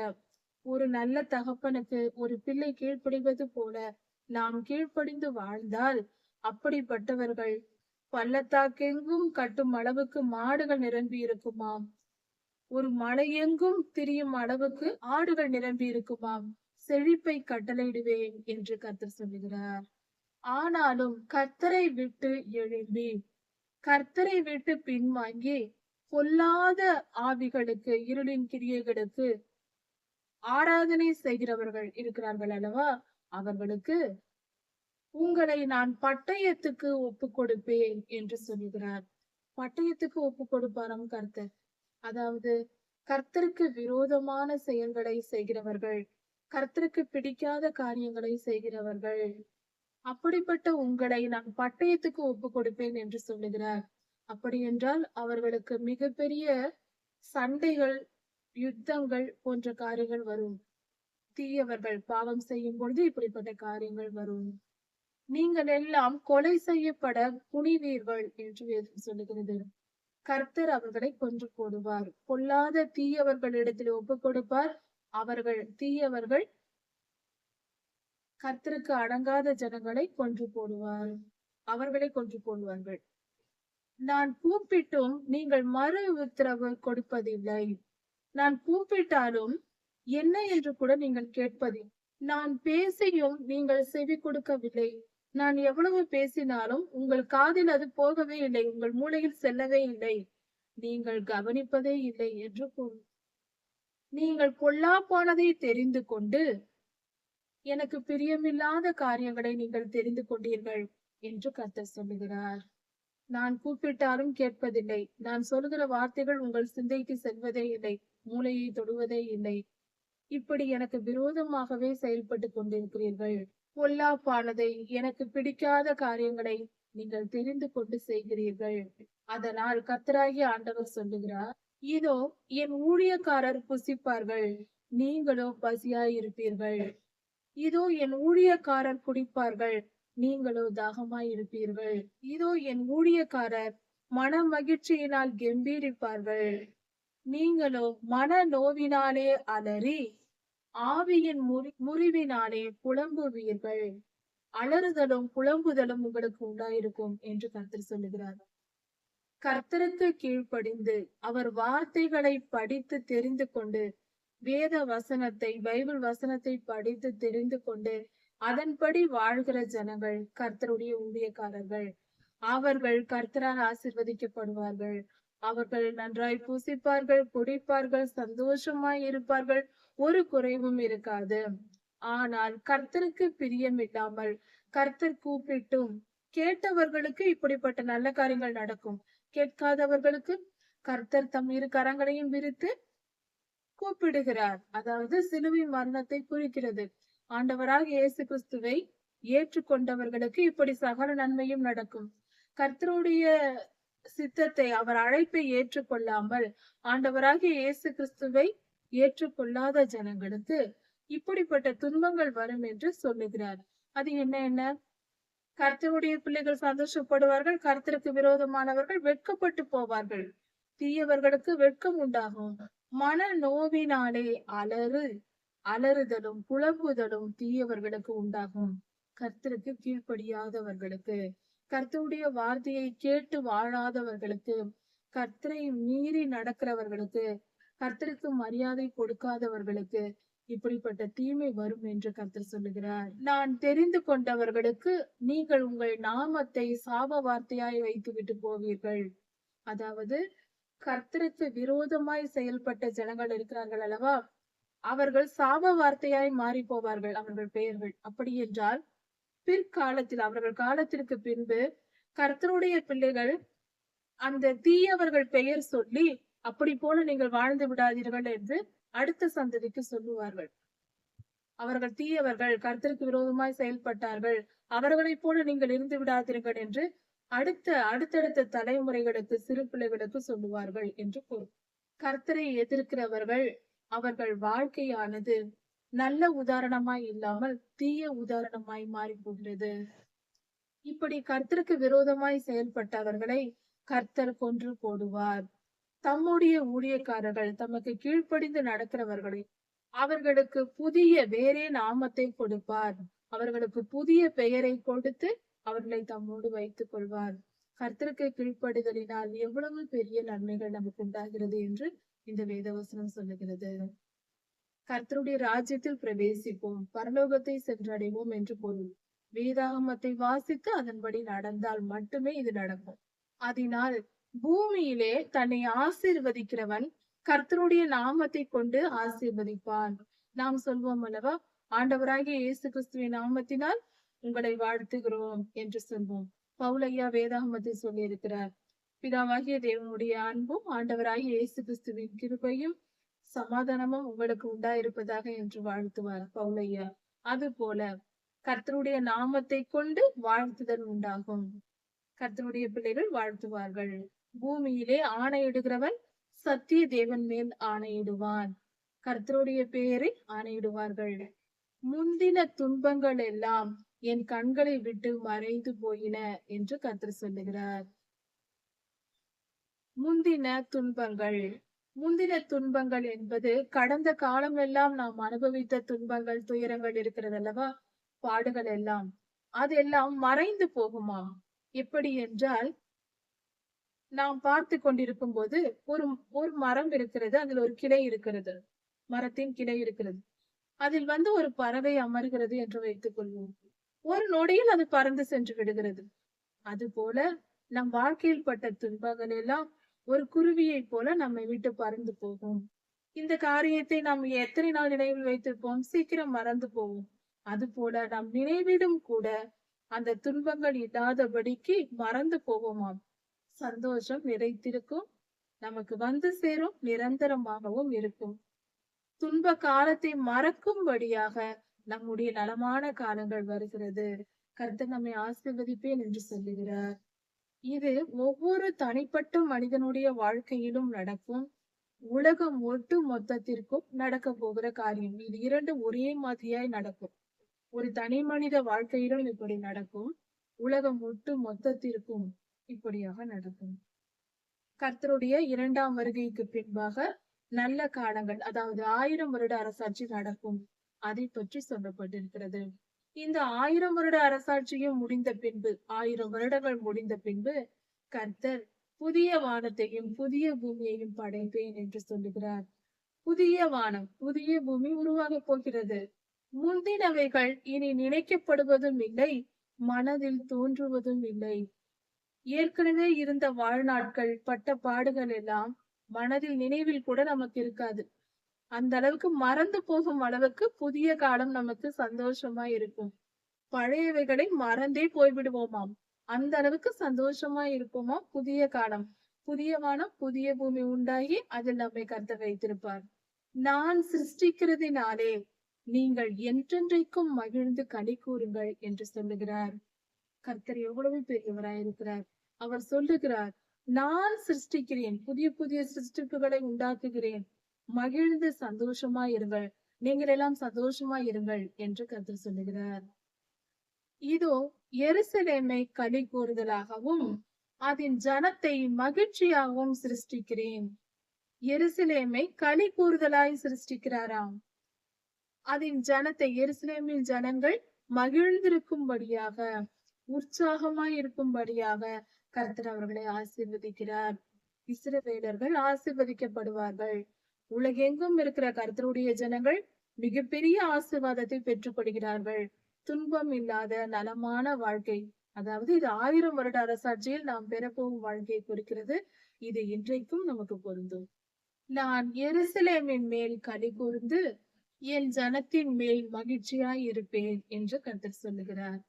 ஒரு நல்ல தகப்பனுக்கு ஒரு பிள்ளை கீழ்ப்படிவது போல நாம் கீழ்ப்படிந்து வாழ்ந்தால் அப்படிப்பட்டவர்கள் பள்ளத்தாக்கெங்கும் கட்டும் அளவுக்கு மாடுகள் நிரம்பி இருக்குமாம். ஒரு மலையெங்கும் திரியும் அளவுக்கு ஆடுகள் நிரம்பி இருக்குமாம். செழிப்பை கட்டளையிடுவேன் என்று கர்த்தர் சொல்லுகிறார். ஆனாலும் கர்த்தரை விட்டு எழும்பி கர்த்தரை விட்டு பின்வாங்கி பொல்லாத ஆவிகளுக்கு இருளின் கிரியைகளுக்கு ஆராதனை செய்கிறவர்கள் இருக்கிறார்கள் அல்லவா, அவர்களுக்கு உங்களை நான் பட்டயத்துக்கு ஒப்பு கொடுப்பேன் என்று சொல்லுகிறார். பட்டயத்துக்கு ஒப்பு கொடுப்பாராம் கர்த்தர். அதாவது கர்த்தருக்கு விரோதமான செயல்களை செய்கிறவர்கள், கர்த்தருக்கு பிடிக்காத காரியங்களை செய்கிறவர்கள், அப்படிப்பட்ட உங்களை நான் பட்டயத்துக்கு ஒப்பு கொடுப்பேன் என்று சொல்லுகிறார். அப்படி என்றால் அவர்களுக்கு மிகப்பெரிய சண்டைகள், யுத்தங்கள் போன்ற காரியங்கள் வரும். தீயவர்கள் பாவம் செய்யும் பொழுது இப்படிப்பட்ட காரியங்கள் வரும். நீங்கள் எல்லாம் கொலை செய்யப்பட புனிவீர்கள் என்று வேதம் சொல்லுகிறது. கர்த்தர் அவர்களை கொன்று போடுவார். பொல்லாத தீயவர்களிடத்தில் ஒப்பு கொடுப்பார். அவர்கள் தீயவர்கள் கர்த்தருக்கு அடங்காத ஜனங்களை கொன்று போடுவார். அவர்களை கொன்று போடுவார்கள். நான் கூப்பிட்டும் நீங்கள் மறு உத்தரவு கொடுப்பதில்லை. நான் கூப்பிட்டாலும் என்ன என்று கூட நீங்கள் கேட்பதில்லை. நான் பேசியும் நீங்கள் செவி கொடுக்கவில்லை. நான் எவ்வளவு பேசினாலும் உங்கள் காதில் அது போகவே இல்லை, உங்கள் மூளையில் செல்லவே இல்லை, நீங்கள் கவனிப்பதே இல்லை என்று கூறும். நீங்கள் பொல்லாப்பானதை தெரிந்து கொண்டு எனக்கு பிரியமில்லாத காரியங்களை நீங்கள் தெரிந்து கொண்டீர்கள் என்று கர்த்தர் சொல்லுகிறார். நான் கூப்பிட்டாலும் கேட்பதில்லை. நான் சொல்லுகிற வார்த்தைகள் உங்கள் சிந்தைக்கு செல்வதே இல்லை, மூளையை தொடுவதே இல்லை. இப்படி எனக்கு விரோதமாகவே செயல்பட்டு கொண்டிருக்கிறீர்கள். பொல்லாப்பானதை, எனக்கு பிடிக்காத காரியங்களை நீங்கள் தெரிந்து கொண்டு செய்கிறீர்கள். அதனால் கர்த்தராகிய ஆண்டவர் சொல்லுகிறார், இதோ என் ஊழியக்காரர் புசிப்பார்கள், நீங்களோ பசியாயிருப்பீர்கள். இதோ என் ஊழியக்காரர் குடிப்பார்கள், நீங்களோ தாகமாய் இருப்பீர்கள். இதோ என் ஊழியக்காரர் மன மகிழ்ச்சியினால் கெம்பீரிப்பார்கள், நீங்களோ மன நோவினாலே அலறி ஆவியின் முறிவினாலே புலம்புவீர்கள். அலறுதலும் புலம்புதலும் உங்களுக்கு உண்டாயிருக்கும் என்று கர்த்தர் சொல்லுகிறார். கர்த்தருக்கு கீழ்ப்படிந்து அவர் வார்த்தைகளை படித்து தெரிந்து கொண்டு வேத வசனத்தை, பைபிள் வசனத்தை படித்து தெரிந்து கொண்டு அதன்படி வாழ்கிற ஜனங்கள் கர்த்தருடைய ஊழியக்காரர்கள். அவர்கள் கர்த்தரால் ஆசீர்வதிக்கப்படுவார்கள். அவர்கள் நன்றாய் புசிப்பார்கள், குடிப்பார்கள், சந்தோஷமாய் இருப்பார்கள், ஒரு குறைவும் இருக்காது. ஆனால் கர்த்தருக்கு பிரியமில்லாமல் கர்த்தர் கூப்பிட்டும் கேட்டவர்களுக்கு இப்படிப்பட்ட நல்ல காரியங்கள் நடக்கும். கேட்காதவர்களுக்கு கர்த்தர் தம் இரு கரங்களையும் விரித்து கூப்பிடுகிறார். அதாவது சிலுவை மரணத்தை குறிக்கிறது. ஆண்டவராக இயேசு கிறிஸ்துவை ஏற்றுக்கொண்டவர்களுக்கு இப்படி சகல நன்மையும் நடக்கும். கர்த்தருடைய சித்தத்தை, அவர் அழைப்பை ஏற்றுக்கொள்ளாமல் ஆண்டவராகிய இயேசு கிறிஸ்துவை ஏற்றுக்கொள்ளாத ஜனங்களுக்கு இப்படிப்பட்ட துன்பங்கள் வரும் என்று சொல்லுகிறார். அது என்ன? கர்த்தருடைய பிள்ளைகள் சந்தோஷப்படுவார்கள், கர்த்தருக்கு விரோதமானவர்கள் வெட்கப்பட்டு போவார்கள். தீயவர்களுக்கு வெட்கம் உண்டாகும். மன நோவினாலே அலறுதலும் புலம்புதலும் தீயவர்களுக்கு உண்டாகும். கர்த்தருக்கு கீழ்ப்படியாதவர்களுக்கு, கர்த்தருடைய வார்த்தையை கேட்டு வாழாதவர்களுக்கு, கர்த்தரை மீறி நடக்கிறவர்களுக்கு, கர்த்தருக்கு மரியாதை கொடுக்காதவர்களுக்கு இப்படிப்பட்ட தீமை வரும் என்று கர்த்தர் சொல்லுகிறார். நான் தெரிந்து கொண்டவர்களுக்கு நீங்கள் உங்கள் நாமத்தை சாப வார்த்தையாய் வைத்துவிட்டு போவீர்கள். அதாவது கர்த்தருக்கு விரோதமாய் செயல்பட்ட ஜனங்கள் இருக்கிறார்கள் அல்லவா, அவர்கள் சாப வார்த்தையாய் மாறி போவார்கள் அவர்கள் பெயர்கள். அப்படி என்றால் பிற்காலத்தில் அவர்கள் காலத்திற்கு பின்பு கர்த்தருடைய பிள்ளைகள் அந்த தீயவர்கள் பெயர் சொல்லி அப்படி போல நீங்கள் வாழ்ந்து விடாதீர்கள் என்று அடுத்த சந்ததிக்கு சொல்லுவார்கள். அவர்கள் தீயவர்கள், கர்த்தருக்கு விரோதமாய் செயல்பட்டார்கள், அவர்களைப் போல நீங்கள் இருந்து விடாதீர்கள் என்று அடுத்தடுத்த தலைமுறைகளுக்கு, சிறு பிள்ளைகளுக்கு சொல்லுவார்கள் என்று பொருள். கர்த்தரை எதிர்க்கிறவர்கள் அவர்கள் வாழ்க்கையானது நல்ல உதாரணமாய் இல்லாமல் தீய உதாரணமாய் மாறி போகிறது. இப்படி கர்த்தருக்கு விரோதமாய் செயல்பட்டவர்களை கர்த்தர் கொன்று போடுவார். தம்முடைய ஊழியக்காரர்கள் தமக்கு கீழ்ப்படிந்து நடக்கிறவர்களை அவர்களுக்கு புதிய வேறே நாமத்தை கொடுப்பார். அவர்களுக்கு புதிய பெயரை கொடுத்து அவர்களை தம்மோடு வைத்துக் கொள்வார். கர்த்தருக்கு கீழ்ப்படிதலினால் எவ்வளவு பெரிய நன்மைகள் நமக்கு உண்டாகிறது என்று இந்த வேதவசனம் சொல்லுகிறது. கர்த்தருடைய ராஜ்யத்தில் பிரவேசிப்போம், பரலோகத்தை சென்றடைவோம் என்று பொருள். வேதாகமத்தை வாசித்து அதன்படி நடந்தால் மட்டுமே இது நடக்கும். அதனால் பூமியிலே தன்னை ஆசீர்வதிக்கிறவன் கர்த்தருடைய நாமத்தை கொண்டு ஆசீர்வதிப்பான். நாம் சொல்வோம் அல்லவா, ஆண்டவராகிய இயேசு கிறிஸ்துவின் நாமத்தினால் உங்களை வாழ்த்துகிறோம் என்று சொல்வோம். பவுலையா வேதாகமத்தை சொல்லி இருக்கிறார். பிதாவாகிய தேவனுடைய அன்பும் ஆண்டவராகிய இயேசு கிறிஸ்துவின் கிருபையும் சமாதானமும் உங்களுக்கு உண்டாயிருப்பதாக என்று வாழ்த்துவார் பவுலையா. அது போல கர்த்தருடைய நாமத்தை கொண்டு வாழ்த்துதல் உண்டாகும். கர்த்தருடைய பிள்ளைகள் வாழ்த்துவார்கள். பூமியிலே ஆணையிடுகிறவன் சத்திய தேவன் மேல் ஆணையிடுவான். கர்த்தருடைய பெயரை ஆணையிடுவார்கள். முந்தின துன்பங்கள் எல்லாம் என் கண்களை விட்டு மறைந்து போயின என்று கர்த்தர் சொல்லுகிறார். முந்தின துன்பங்கள் என்பது கடந்த காலம் எல்லாம் நாம் அனுபவித்த துன்பங்கள், துயரங்கள் இருக்கிறது அல்லவா, பாடுகள் எல்லாம், அதெல்லாம் மறைந்து போகுமா? எப்படி என்றால், நாம் பார்த்து கொண்டிருக்கும் போது ஒரு மரம் இருக்கிறது, அதில் ஒரு கிளை இருக்கிறது, மரத்தின் கிளை இருக்கிறது, அதில் ஒரு பறவை அமர்கிறது என்று வைத்துக் கொள்வோம். ஒரு நொடியில் அது பறந்து சென்று விடுகிறது. அது போல நம் வாழ்க்கையில் பட்ட துன்பங்கள் எல்லாம் ஒரு குருவியை போல நம்மை விட்டு பறந்து போகும். இந்த காரியத்தை நாம் எத்தனை நாள் நினைவில் வைத்திருப்போம், சீக்கிரம் மறந்து போவோம். அது போல நம் நினைவிலும் கூட அந்த துன்பங்கள் இல்லாதபடிக்கு மறந்து போவோமாம். சந்தோஷம் நிறைத்திருக்கும், நமக்கு வந்து சேரும், நிரந்தரமாகவும் இருக்கும். துன்ப காலத்தை மறக்கும்படியாக நம்முடைய நலமான காலங்கள் வருகிறது. கர்த்தர் நம்மை ஆசீர்வதிப்பேன் என்று சொல்லுகிறார். இது ஒவ்வொரு தனிப்பட்ட மனிதனுடைய வாழ்க்கையிலும் நடக்கும். உலகம் ஒட்டு மொத்தத்திற்கும் நடக்க போகிற காரியம். இது இரண்டும் ஒரே மாதிரியாய் நடக்கும். ஒரு தனி மனித வாழ்க்கையிலும் இப்படி நடக்கும், உலகம் ஒட்டு மொத்தத்திற்கும் இப்படியாக நடக்கும். கர்த்தருடைய இரண்டாம் வருகைக்கு பின்பாக நல்ல காலங்கள், அதாவது 1000 வருட அரசாட்சி நடக்கும். அதை பற்றி சொல்லப்பட்டிருக்கிறது. இந்த 1000 வருட அரசாட்சியும் முடிந்த பின்பு, 1000 வருடங்கள் முடிந்த பின்பு கர்த்தர் புதிய வானத்தையும் புதிய பூமியையும் படைப்பேன் என்று சொல்லுகிறார். புதிய வானம், புதிய பூமி உருவாக போகிறது. முந்தினவைகள் இனி நினைக்கப்படுவதும் இல்லை, மனதில் தோன்றுவதும் இல்லை. ஏற்கனவே இருந்த வாழ்நாட்கள் பட்ட பாடுகள் எல்லாம் மனதில் நினைவில் கூட நமக்கு இருக்காது. அந்த அளவுக்கு மறந்து போகும் அளவுக்கு புதிய காலம் நமக்கு சந்தோஷமா இருக்கும். பழையவைகளை மறந்தே போய்விடுவோமாம். அந்த அளவுக்கு சந்தோஷமா இருப்போமா புதிய காலம். புதிய வானம் புதிய பூமி உண்டாகி அதில் நம்மை கர்த்தர் வைத்திருப்பார். நான் சிருஷ்டிக்கிறதினாலே நீங்கள் என்றென்றைக்கும் மகிழ்ந்து களி கூறுங்கள் என்று சொல்லுகிறார். கர்த்தர் எவ்வளவு பெரியவராயிருக்கிறார். அவர் சொல்லுகிறார், நான் சிருஷ்டிக்கிறேன், புதிய புதிய சிருஷ்டிப்புகளை உண்டாக்குகிறேன், மகிழ்ந்து சந்தோஷமா இருங்கள், நீங்கள் எல்லாம் சந்தோஷமா இருங்கள் என்று கர்த்தர் சொல்லுகிறார். இதோ எருசலேமை களி கூறுதலாகவும் அதன் ஜனத்தை மகிழ்ச்சியாகவும் சிருஷ்டிக்கிறேன். எருசலேமை களி கூறுதலாய் சிருஷ்டிக்கிறாராம். அதன் ஜனத்தை, எருசலேமின் ஜனங்கள் மகிழ்ந்திருக்கும்படியாக, உற்சாகமாய் இருக்கும்படியாக கர்த்தர் அவர்களை ஆசீர்வதிக்கிறார். இஸ்ரவேலர்கள் ஆசீர்வதிக்கப்படுவார்கள். உலகெங்கும் இருக்கிற கர்த்தருடைய ஜனங்கள் மிகப்பெரிய ஆசீர்வாதத்தை பெற்றுக்கொள்கிறார்கள். துன்பம் இல்லாத நலமான வாழ்க்கை. அதாவது இது 1000 வருட அரசாட்சியில் நாம் பெறப்போகும் வாழ்க்கையை குறிக்கிறது. இது இன்றைக்கும் நமக்கு பொருந்தும். நான் எருசலேமின் மேல் களி கூர்ந்து என் ஜனத்தின் மேல் மகிழ்ச்சியாய் இருப்பேன் என்று கர்த்தர் சொல்லுகிறார்.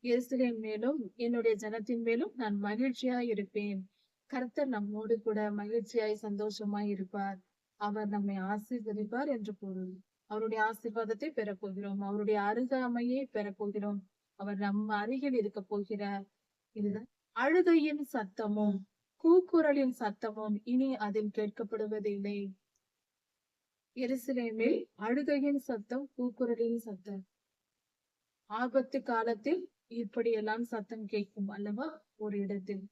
எருசலேம் மேலும் என்னுடைய ஜனத்தின் மேலும் நான் மகிழ்ச்சியாய் இருப்பேன். கர்த்தர் நம்மோடு கூட மகிழ்ச்சியாய் சந்தோஷமாய் இருப்பார். அவர் நம்மை ஆசீர்வதிப்பார் என்று பொருள். அவருடைய ஆசீர்வாதத்தை பெறப்போகிறோம். அவருடைய அருகாமையை பெறப்போகிறோம். அவர் நம்ம அருகில் இருக்க போகிறார். இதுதான் அழுகையின் சத்தமும் கூக்குரலின் சத்தமும் இனி அதில் கேட்கப்படுவதில்லை. எருசலேமில் அழுகையின் சத்தம், கூக்குரலின் சத்தம். ஆபத்து காலத்தில் இப்படியெல்லாம் சத்தம் கேட்கும் அல்லவா ஒரு இடத்தில்.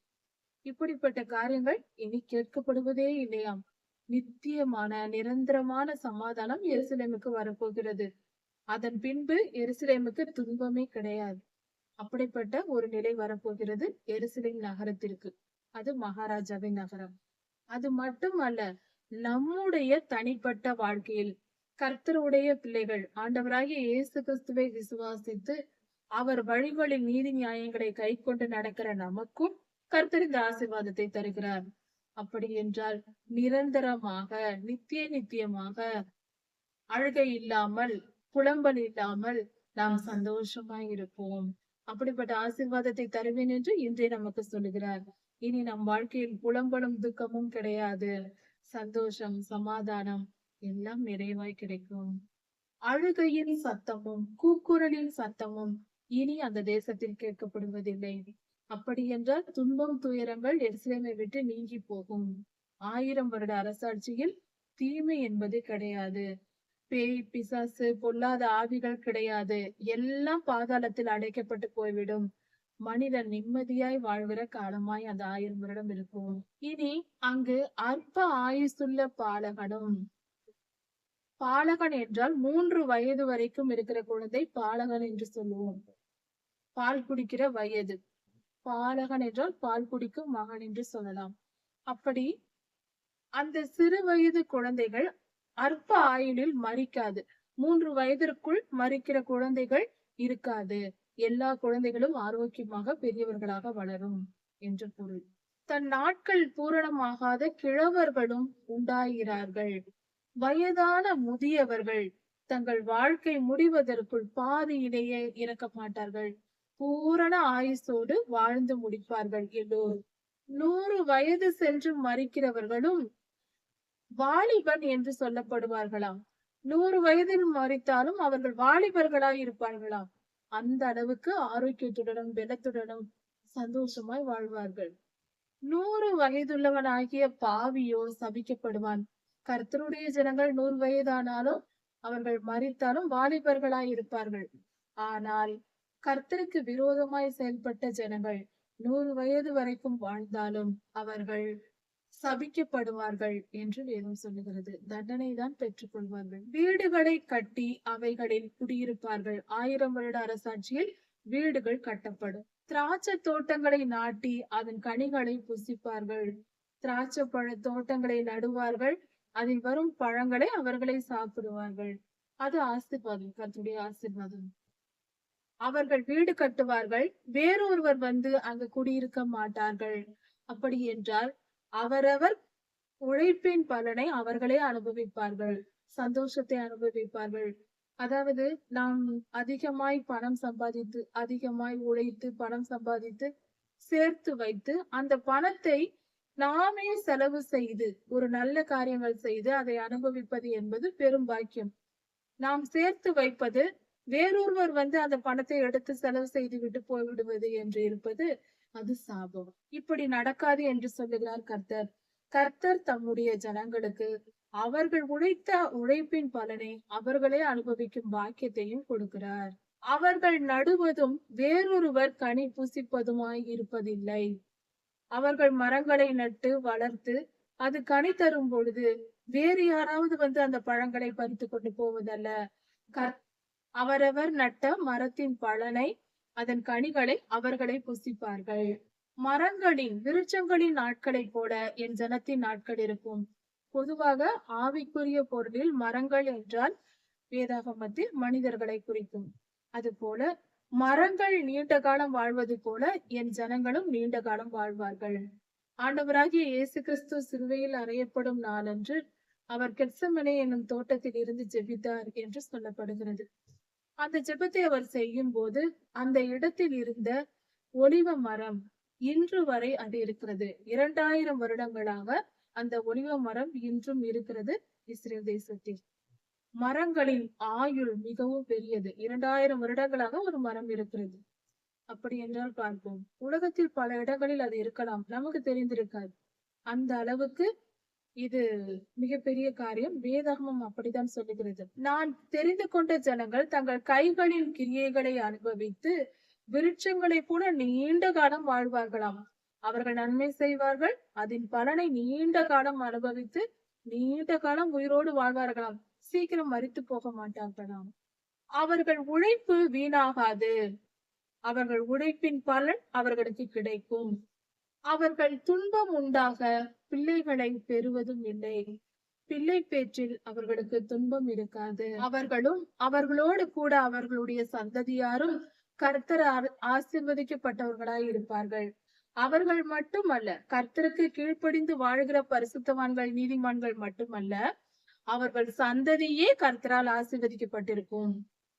இப்படிப்பட்ட காரியங்கள் இனி கேட்கப்படுவதே இல்லையாம். நித்தியமான நிரந்தரமான சமாதானம் எருசலேமுக்கு வரப்போகிறது. அதன் பின்பு எருசலேமுக்கு துன்பமே கிடையாது. அப்படிப்பட்ட ஒரு நிலை வரப்போகிறது எருசலேம் நகரத்திற்கு. அது மகாராஜாவின் நகரம். அது மட்டுமல்ல, நம்முடைய தனிப்பட்ட வாழ்க்கையில் கர்த்தருடைய பிள்ளைகள் ஆண்டவராகிய இயேசு கிறிஸ்துவை விசுவாசித்து அவர் வழிகளில் நீதி நியாயங்களை கை கொண்டு நடக்கிற நமக்கும் கர்த்தர் இந்த ஆசீர்வாதத்தை தருகிறார். அப்படி என்றால் நிரந்தரமாக நித்தியமாக அழுகை இல்லாமல் புலம்பல் இல்லாமல் நாம் சந்தோஷமாய் இருப்போம். அப்படிப்பட்ட ஆசீர்வாதத்தை தருவேன் என்று இன்றே நமக்கு சொல்லுகிறார். இனி நம் வாழ்க்கையில் புலம்பலும் துக்கமும் கிடையாது. சந்தோஷம், சமாதானம் எல்லாம் நிறைவாய் கிடைக்கும். அழுகையின் சத்தமும் கூக்குரலின் சத்தமும் இனி அந்த தேசத்தில் கேட்கப்படுவதில்லை. அப்படி என்றால் துன்பம் துயரங்கள் எருசலேமை விட்டு நீங்கி போகும். 1000 வருட அரசாட்சியில் தீமை என்பது கிடையாது. பேய், பிசாசு, பொல்லாத ஆவிகள் கிடையாது. எல்லாம் பாதாளத்தில் அடைக்கப்பட்டு போய்விடும். மனிதன் நிம்மதியாய் வாழ்கிற காலமாய் அந்த 1000 வருடம் இருக்கும். இனி அங்கு அற்ப ஆயுசுள்ள பாலகனும். பாலகன் என்றால் 3 வயது வரைக்கும் இருக்கிற குழந்தை பாலகன் என்று சொல்லுவோம். பால் குடிக்கிற வயது. பாலகன் என்றால் பால் குடிக்கும் மகன் என்று சொல்லலாம். அப்படி அந்த சிறு வயது குழந்தைகள் அற்ப ஆயுளில் மரிக்காது. 3 வயதிற்குள் மரிக்கிற குழந்தைகள் இருக்காது. எல்லா குழந்தைகளும் ஆரோக்கியமாக பெரியவர்களாக வளரும் என்று பொருள். தன் நாட்கள் பூரணமாகாத கிழவர்களும் உண்டாகிறார்கள். வயதான முதியவர்கள் தங்கள் வாழ்க்கை முடிவதற்குள் பாதியிலேயே இறக்க மாட்டார்கள். பூரண ஆயுசோடு வாழ்ந்து முடிப்பார்கள் எல்லோரும். 100 வயது சென்று மரிக்கிறவர்களும் வாலிபன் என்று சொல்லப்படுவார்களாம். 100 வயதில் மரித்தாலும் அவர்கள் வாலிபர்களாய் இருப்பார்களாம். அந்த அளவுக்கு ஆரோக்கியத்துடனும் பலத்துடனும் சந்தோஷமாய் வாழ்வார்கள். 100 வயதுள்ளவனாகிய பாவியோ சபிக்கப்படுவான். கர்த்தருடைய ஜனங்கள் 100 வயதானாலும் அவர்கள் மரித்தாலும் வாலிபர்களாய் இருப்பார்கள். ஆனால் கர்த்தருக்கு விரோதமாய் செயல்பட்ட ஜனங்கள் 100 வயது வரைக்கும் வாழ்ந்தாலும் அவர்கள் சபிக்கப்படுவார்கள் என்று வேதம் சொல்லுகிறது. தண்டனை தான் பெற்றுக் கொள்வார்கள். வீடுகளை கட்டி அவைகளில் குடியிருப்பார்கள். 1000 வருட அரசாட்சியில் வீடுகள் கட்டப்படும். திராட்சை தோட்டங்களை நாட்டி அதன் கனிகளை புசிப்பார்கள். திராட்சை பழ தோட்டங்களை நடுவார்கள். அதில் வரும் பழங்களை அவர்களை சாப்பிடுவார்கள். அது ஆசீர்வாதம், கர்த்தருடைய ஆசீர்வாதம். அவர்கள் வீடு கட்டுவார்கள். வேறொருவர் வந்து அங்கு குடியிருக்க மாட்டார்கள். அப்படி என்றால் அவரவர் உழைப்பின் பலனை அவர்களே அனுபவிப்பார்கள். சந்தோஷத்தை அனுபவிப்பார்கள். அதாவது நாம் அதிகமாய் பணம் சம்பாதித்து அதிகமாய் உழைத்து பணம் சம்பாதித்து சேர்த்து வைத்து அந்த பணத்தை நாமே செலவு செய்து ஒரு நல்ல காரியங்கள் செய்து அதை அனுபவிப்பது என்பது பெரும் பாக்கியம். நாம் சேர்த்து வைப்பது வேறொருவர் வந்து அந்த பணத்தை எடுத்து செலவு செய்து விட்டு போய்விடுவது என்று இருப்பது அது சாபம். இப்படி நடக்காது என்று சொல்லுகிறார் கர்த்தர். கர்த்தர் தம்முடைய ஜனங்களுக்கு அவர்கள் உழைத்த உழைப்பின் பலனை அவர்களே அனுபவிக்கும் பாக்கியத்தையும் கொடுக்கிறார். அவர்கள் நடுவதும் வேறொருவர் கனி புசிப்பதுமாய் இருப்பதில்லை. அவர்கள் மரங்களை நட்டு வளர்த்து அது கனி தரும் பொழுது வேறு யாராவது வந்து அந்த பழங்களை பறித்து கொண்டு போவதல்ல. அவரவர் நட்ட மரத்தின் பலனை அதன் கனிகளை அவர்களை புசிப்பார்கள். மரங்களின் விருட்சங்களின் நாட்களை போல என் ஜனத்தின் நாட்கள் இருக்கும். பொதுவாக ஆவிக்குரிய பொருளில் மரங்கள் என்றால் வேதாகமத்தில் மனிதர்களை குறிக்கும். அது போல மரங்கள் நீண்ட காலம் வாழ்வது போல என் ஜனங்களும் நீண்ட காலம் வாழ்வார்கள். ஆண்டவராகிய இயேசு கிறிஸ்து சிலுவையில் அறையப்படும் நாளன்று அவர் கெத்செமனே என்னும் தோட்டத்தில் இருந்து ஜெபித்தார் என்று சொல்லப்படுகிறது. அந்த ஜெபத்தை அவர் செய்யும் போது அந்த இடத்தில் இருந்த ஒலிவ மரம் இன்று வரை அது இருக்கிறது. 2000 வருடங்களாக அந்த ஒலிவ மரம் இன்றும் இருக்கிறது இஸ்ரேல் தேசத்தில். மரங்களின் ஆயுள் மிகவும் பெரியது. 2000 வருடங்களாக ஒரு மரம் இருக்கிறது. அப்படி என்றால் பார்ப்போம், உலகத்தில் பல இடங்களில் அது இருக்கலாம், நமக்கு தெரிந்திருக்காது. அந்த அளவுக்கு இது மிகப்பெரிய காரியம். வேதாகமம் அப்படித்தான் சொல்லுகிறது. நான் தெரிந்து கொண்ட ஜனங்கள் தங்கள் கைகளின் கிரியைகளை அனுபவித்து விருட்சங்களை போல நீண்ட காலம் வாழ்வார்களாம். அவர்கள் நன்மை செய்வார்கள், அதன் பலனை நீண்ட காலம் அனுபவித்து நீண்ட காலம் உயிரோடு வாழ்வார்களாம். சீக்கிரம் மரித்து போக மாட்டார்களாம். அவர்கள் உழைப்பு வீணாகாது. அவர்கள் உழைப்பின் பலன் அவர்களுக்கு கிடைக்கும். அவர்கள் துன்பம் உண்டாக பிள்ளைகளை பெறுவதும் இல்லை. பிள்ளை பேற்றில் அவர்களுக்கு துன்பம் இருக்காது. அவர்களும் அவர்களோடு கூட அவர்களுடைய சந்ததியாரும் கர்த்தர் ஆசீர்வதிக்கப்பட்டவர்களாய் இருப்பார்கள். அவர்கள் மட்டுமல்ல, கர்த்தருக்கு கீழ்ப்படிந்து வாழ்கிற பரிசுத்தவான்கள் நீதிமான்கள் மட்டுமல்ல, அவர்கள் சந்ததியே கர்த்தரால் ஆசீர்வதிக்கப்பட்டிருக்கும்.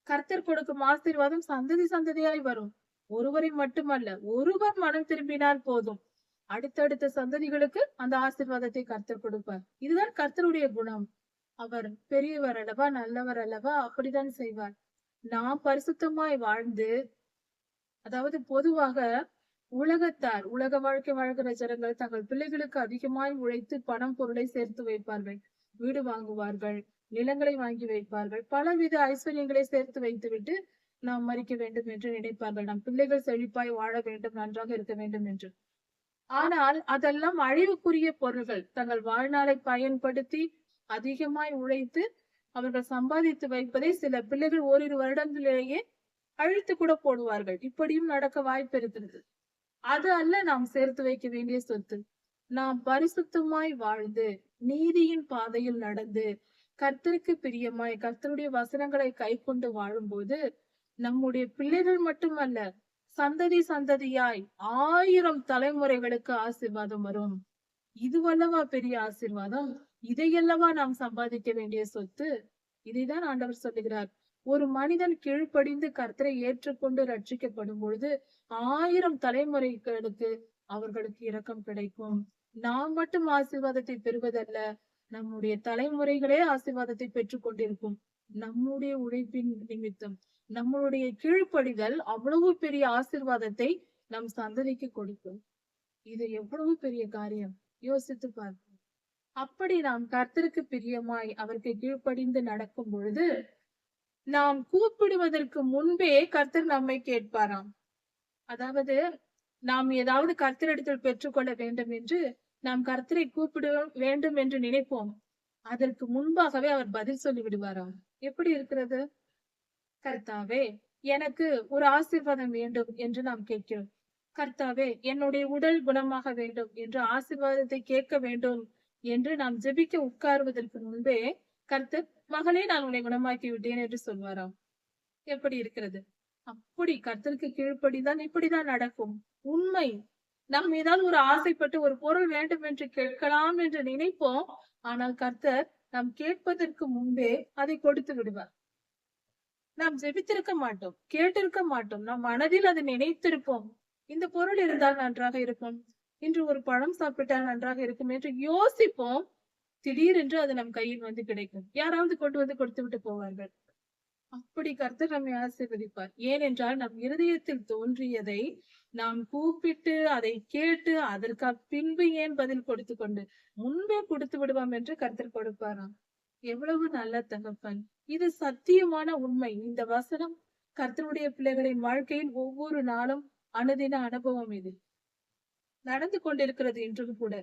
கர்த்தர் கொடுக்கும் ஆசீர்வாதம் சந்ததி சந்ததியாய் வரும். ஒருவரை மட்டுமல்ல, ஒருவர் மனம் திரும்பினால் போதும், அடுத்தடுத்த சந்ததிகளுக்கு அந்த ஆசீர்வாதத்தை கர்த்தர் கொடுப்பார். இதுதான் கர்த்தருடைய குணம். அவர் பெரியவர் அல்லவா, நல்லவர் அல்லவா, அப்படித்தான் செய்வார். நாம் பரிசுத்தமாய் வாழ்ந்து, அதாவது பொதுவாக உலகத்தார், உலக வாழ்க்கை வாழ்கிற ஜனங்கள் தங்கள் பிள்ளைகளுக்கு அதிகமாய் உழைத்து பணம் பொருளை சேர்த்து வைப்பார்கள். வீடு வாங்குவார்கள், நிலங்களை வாங்கி வைப்பார்கள், பலவித ஐஸ்வர்யங்களை சேர்த்து வைத்துவிட்டு நாம் மறிக்க வேண்டும் என்று நினைப்பார்கள். நம் பிள்ளைகள் செழிப்பாய் வாழ வேண்டும், நன்றாக இருக்க வேண்டும் என்று. ஆனால் அதெல்லாம் அழிவுக்குரிய பொருள்கள். தங்கள் வாழ்நாளை பயன்படுத்தி அதிகமாய் உழைத்து அவர்கள் சம்பாதித்து வைப்பதை சில பிள்ளைகள் ஓரிரு வருடங்களிலேயே அழித்து கூட போடுவார்கள். இப்படியும் நடக்க வாய்ப்பு இருக்கிறது. அது அல்ல நாம் சேர்த்து வைக்க வேண்டிய சொத்து. நாம் பரிசுத்தமாய் வாழ்ந்து நீதியின் பாதையில் நடந்து கர்த்தருக்கு பிரியமாய் கர்த்தருடைய வசனங்களை கை கொண்டு வாழும்போது நம்முடைய பிள்ளைகள் மட்டுமல்ல, சந்ததி சந்ததியாய் 1000 தலைமுறைகளுக்கு ஆசீர்வாதம் வரும். இதுவல்லவா பெரிய ஆசீர்வாதம்? இதையல்லவா நாம் சம்பாதிக்க வேண்டிய சொத்து. இதைதான் ஆண்டவர் சொல்லுகிறார். ஒரு மனிதன் கீழ்ப்படிந்து கர்த்தரை ஏற்றுக்கொண்டு ரட்சிக்கப்படும் பொழுது 1000 தலைமுறைகளுக்கு அவர்களுக்கு இரக்கம் கிடைக்கும். நாம் மட்டும் ஆசீர்வாதத்தை பெறுவதல்ல, நம்முடைய தலைமுறைகளே ஆசீர்வாதத்தை பெற்றுக் கொண்டிருக்கும். நம்முடைய உழைப்பின் நிமித்தம் நம்மளுடைய கீழ்ப்படிதல் அவ்வளவு பெரிய ஆசீர்வாதத்தை நம் சந்ததிக்கு கொடுக்கும். இது எவ்வளவு பெரிய காரியம், யோசித்து பார்ப்போம். அப்படி நாம் கர்த்தருக்கு பிரியமாய் அவருக்கு கீழ்ப்படிந்து நடக்கும் பொழுது நாம் கூப்பிடுவதற்கு முன்பே கர்த்தர் நம்மை கேட்பாராம். அதாவது நாம் ஏதாவது கர்த்தரிடத்தில் பெற்றுக்கொள்ள வேண்டும் என்று நாம் கர்த்தரை கூப்பிட வேண்டும் என்று நினைப்போம். அதற்கு முன்பாகவே அவர் பதில் சொல்லி விடுவாராம். எப்படி இருக்கிறது? கர்த்தாவே, எனக்கு ஒரு ஆசீர்வாதம் வேண்டும் என்று நாம் கேட்கிறோம். கர்த்தாவே, என்னுடைய உடல் குணமாக வேண்டும் என்று ஆசீர்வாதத்தை கேட்க வேண்டும் என்று நாம் ஜெபிக்க உட்காருவதற்கு முன்பே கர்த்தர், மகளே, நான் உன்னை குணமாக்கி விட்டேன் என்று சொல்வாராம். எப்படி இருக்கிறது? அப்படி கர்த்தருக்கு கீழ்ப்படிதான் இப்படிதான் நடக்கும். உண்மை. நாம் ஏதாவது ஒரு ஆசைப்பட்டு ஒரு பொருள் வேண்டும் என்று கேட்கலாம் என்று நினைப்போம். ஆனால் கர்த்தர் நாம் கேட்பதற்கு முன்பே அதை கொடுத்து விடுவார். நாம் ஜெபித்திருக்க மாட்டோம், கேட்டிருக்க மாட்டோம், நம் மனதில் அதை நினைத்திருப்போம். இந்த பொருள் இருந்தால் நன்றாக இருக்கும், இன்று ஒரு பழம் சாப்பிட்டால் நன்றாக இருக்கும் என்று யோசிப்போம். திடீரென்று அது நம் கையில் வந்து கிடைக்கும். யாராவது கொண்டு வந்து கொடுத்து விட்டு போவார்கள். அப்படி கர்த்தர் நம்மை ஆசீர்வதிப்பார். ஏனென்றால் நம் இருதயத்தில் தோன்றியதை நாம் கூப்பிட்டு அதை கேட்டு அதற்கு பின்பு ஏன் பதில் கொடுத்து கொண்டு முன்பே கொடுத்து விடுவோம் என்று கர்த்தர் கொடுப்பாராம். எவ்வளவு நல்ல தகப்பன்! இது சத்தியமான உண்மை. இந்த வசனம் கர்த்தருடைய பிள்ளைகளின் வாழ்க்கையில் ஒவ்வொரு நாளும் அனுதின அனுபவம் இது நடந்து கொண்டிருக்கிறது. இன்றும் கூட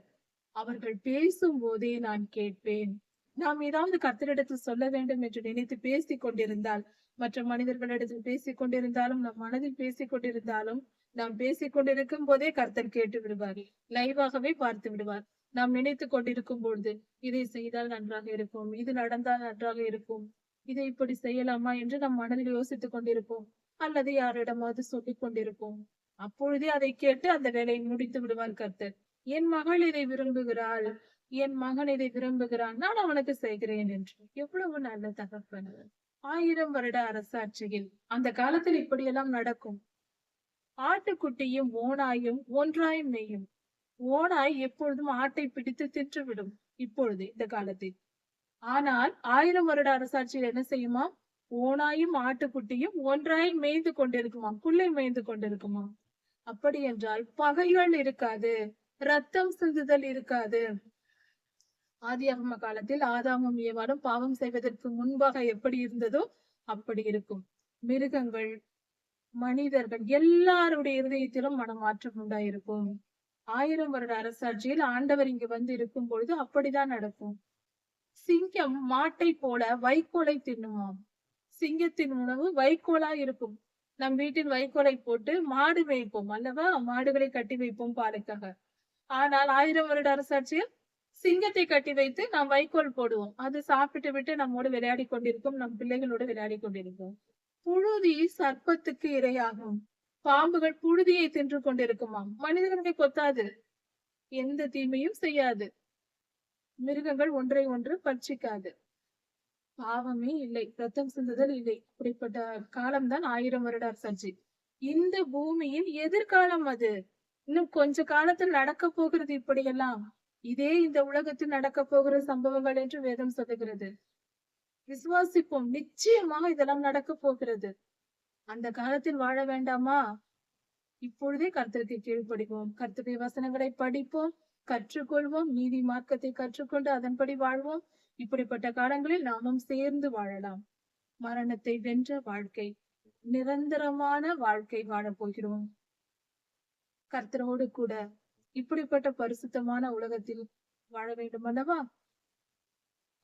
அவர்கள் பேசும் போதே நான் கேட்பேன். நாம் ஏதாவது கர்த்தரிடத்தில் சொல்ல வேண்டும் என்று நினைத்து பேசிக் கொண்டிருந்தால், மற்ற மனிதர்களிடத்தில் பேசிக் கொண்டிருந்தாலும், நம் மனதில் பேசிக் கொண்டிருந்தாலும், நாம் பேசிக் கொண்டிருக்கும் போதே கர்த்தர் கேட்டு விடுவார். லைவாகவே பார்த்து விடுவார். நாம் நினைத்துக் கொண்டிருக்கும் பொழுது இதை செய்தால் நன்றாக இருக்கும், இது நடந்தால் நன்றாக இருக்கும், இதை இப்படி செய்யலாமா என்று நம் மனதில் யோசித்துக் கொண்டிருப்போம். அல்லது யாரிடமாவது சொல்லிக் கொண்டிருப்போம். அப்பொழுதே அதை கேட்டு அந்த வேலையை முடித்து விடுவார் கர்த்தர். என் மகள் இதை விரும்புகிறாள், என் மகன் இதை விரும்புகிறான், நான் அவனுக்கு செய்கிறேன் என்று. எவ்வளவு நல்ல தகப்பன்! 1000 வருட அரசாட்சியில் அந்த காலத்தில் இப்படியெல்லாம் நடக்கும். ஆட்டுக்குட்டியும் ஓநாயும் ஒன்றாய் மேயும். ஓநாய் எப்பொழுதும் ஆட்டை பிடித்து தின்றுவிடும். இப்பொழுது இந்த காலத்தில். ஆனால் 1000 வருட அரசாட்சியில் என்ன செய்யுமா? ஓநாயும் ஆட்டுக்குட்டியும் ஒன்றாய் மேய்ந்து கொண்டிருக்குமாம். புல்லை மேய்ந்து கொண்டிருக்குமாம். அப்படி என்றால் பகைகள் இருக்காது, ரத்தம் சிந்துதல் இருக்காது. ஆதியாகம காலத்தில் ஆதாமும் ஏவாளும் பாவம் செய்வதற்கு முன்பாக எப்படி இருந்ததோ அப்படி இருக்கும். மிருகங்கள், மனிதர்கள் எல்லாருடைய இருதயத்திலும் மனமாற்றம் உண்டாயிருக்கும். 1000 வருட அரசாட்சியில் ஆண்டவர் இங்கு வந்து இருக்கும் பொழுது அப்படிதான் நடக்கும். சிங்கம் மாட்டை போல வைக்கோலை தின்னுமாம். சிங்கத்தின் உணவு வைக்கோலா இருக்கும். நம் வீட்டில் வைக்கோலை போட்டு மாடு மேய்ப்போம் அல்லவா? மாடுகளை கட்டி வைப்போம் பாலுக்காக. ஆனால் 1000 வருட அரசாட்சியில் சிங்கத்தை கட்டி வைத்து நாம் வைக்கோல் போடுவோம். அது சாப்பிட்டு விட்டு நம்மோடு விளையாடி கொண்டிருக்கும், நம் பிள்ளைகளோடு விளையாடி கொண்டிருக்கும். புழுதி சர்ப்பத்துக்கு இரையாகும். பாம்புகள் புழுதியை தின்று கொண்டிருக்குமாம். மனிதர்களை கொத்தாது, எந்த தீமையும் செய்யாது. மிருகங்கள் ஒன்றை ஒன்று பட்சிக்காது. பாவமே இல்லை, ரத்தம் சிந்துதல் இல்லை. அப்படிப்பட்ட காலம்தான் 1000 வருட அரசாட்சி. இந்த பூமியின் எதிர்காலம் அது. இன்னும் கொஞ்ச காலத்தில் நடக்க போகிறது இப்படியெல்லாம். இதே இந்த உலகத்தில் நடக்க போகிற சம்பவங்கள் என்று வேதம் சொல்லுகிறது. விசுவாசிப்போம், நிச்சயமாக இதெல்லாம் நடக்க போகிறது. அந்த காலத்தில் வாழ வேண்டாமா? இப்பொழுதே கர்த்தருக்கு கீழ்ப்படிவோம், கர்த்தருடைய வசனங்களை படிப்போம், கற்றுக்கொள்வோம், நீதி மார்க்கத்தை கற்றுக்கொண்டு அதன்படி வாழ்வோம். இப்படிப்பட்ட காலங்களில் நாமும் சேர்ந்து வாழலாம். மரணத்தை வென்ற வாழ்க்கை, நிரந்தரமான வாழ்க்கை வாழப் போகிறோம் கர்த்தரோடு கூட. இப்படிப்பட்ட பரிசுத்தமான உலகத்தில் வாழ வேண்டும் அல்லவா?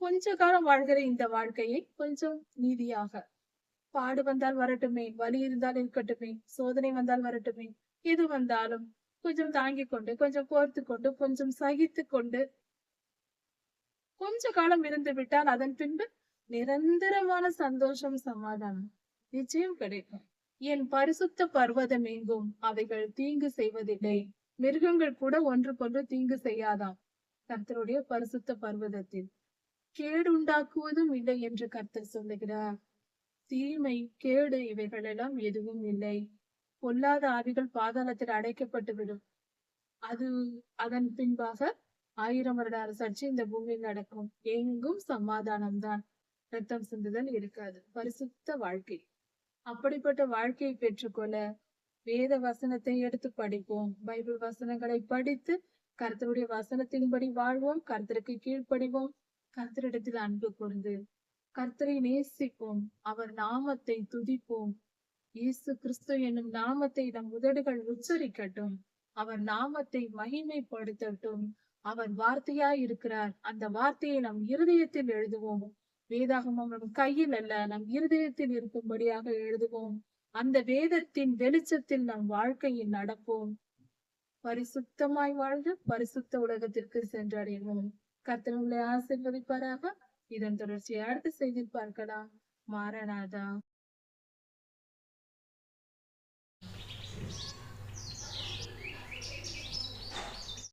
கொஞ்ச காலம் வாழ்கிற இந்த வாழ்க்கையை கொஞ்சம் நீதியாக, பாடு வந்தால் வரட்டுமே, வலி இருந்தால் இருக்கட்டுமே, சோதனை வந்தால் வரட்டுமே, எது வந்தாலும் கொஞ்சம் தாங்கிக் கொண்டு, கொஞ்சம் கோர்த்து கொண்டு, கொஞ்சம் சகித்து கொண்டு கொஞ்ச காலம் இருந்து விட்டால் அதன் பின்பு நிரந்தரமான சந்தோஷம், சமாதானம் நிச்சயம் கிடைக்கும். என் பரிசுத்த பர்வதம் எங்கும் அவைகள் தீங்கு செய்வதில்லை. மிருகங்கள் கூட ஒன்றுக்கொன்று தீங்கு செய்யாதாம் கர்த்தருடைய பரிசுத்த பர்வதத்தில். கேடு உண்டாக்குவதும் இல்லை என்று கர்த்தர் சொல்லுகிறார். தீமை, கேடு இவைகள் எல்லாம் எதுவும் இல்லை. பொல்லாத ஆவிகள் பாதாளத்தில் அடைக்கப்பட்டு விடும். அது அதன் பின்பாக 1000 வருட அரசாட்சி இந்த பூமியில் நடக்கும். எங்கும் சமாதானம் தான், ரத்தம் சிந்துதல் இருக்காது. பரிசுத்த வாழ்க்கை. அப்படிப்பட்ட வாழ்க்கையை பெற்றுக்கொள்ள வேத வசனத்தை எடுத்து படிப்போம். பைபிள் வசனங்களை படித்து கர்த்தருடைய வசனத்தின்படி வாழ்வோம். கர்த்தருக்கு கீழ்ப்படிவோம். கர்த்தரிடத்தில் அன்பு கூர்ந்து கர்த்தரை நேசிப்போம். அவர் நாமத்தை துதிப்போம். இயேசு கிறிஸ்து என்னும் நாமத்தை நம் உதடுகள் உச்சரிக்கட்டும். அவர் நாமத்தை மகிமைப்படுத்தட்டும். அவர் வார்த்தையாய் இருக்கிறார். அந்த வார்த்தையை நம் இருதயத்தில் எழுதுவோம். வேதாகமம் நம் கையில் அல்ல, நம் இருதயத்தில் இருக்கும்படியாக எழுதுவோம். அந்த வேதத்தின் வெளிச்சத்தில் நம் வாழ்க்கையில் நடப்போம். பரிசுத்தமாய் வாழ்ந்து பரிசுத்த உலகத்திற்கு சென்றடைவோம். கர்த்தர் உங்களை ஆசீர்வதிப்பாராக. இதன் தொடர்ச்சியை அடுத்த செய்தியில் பார்க்கலாம். மாரநாதா.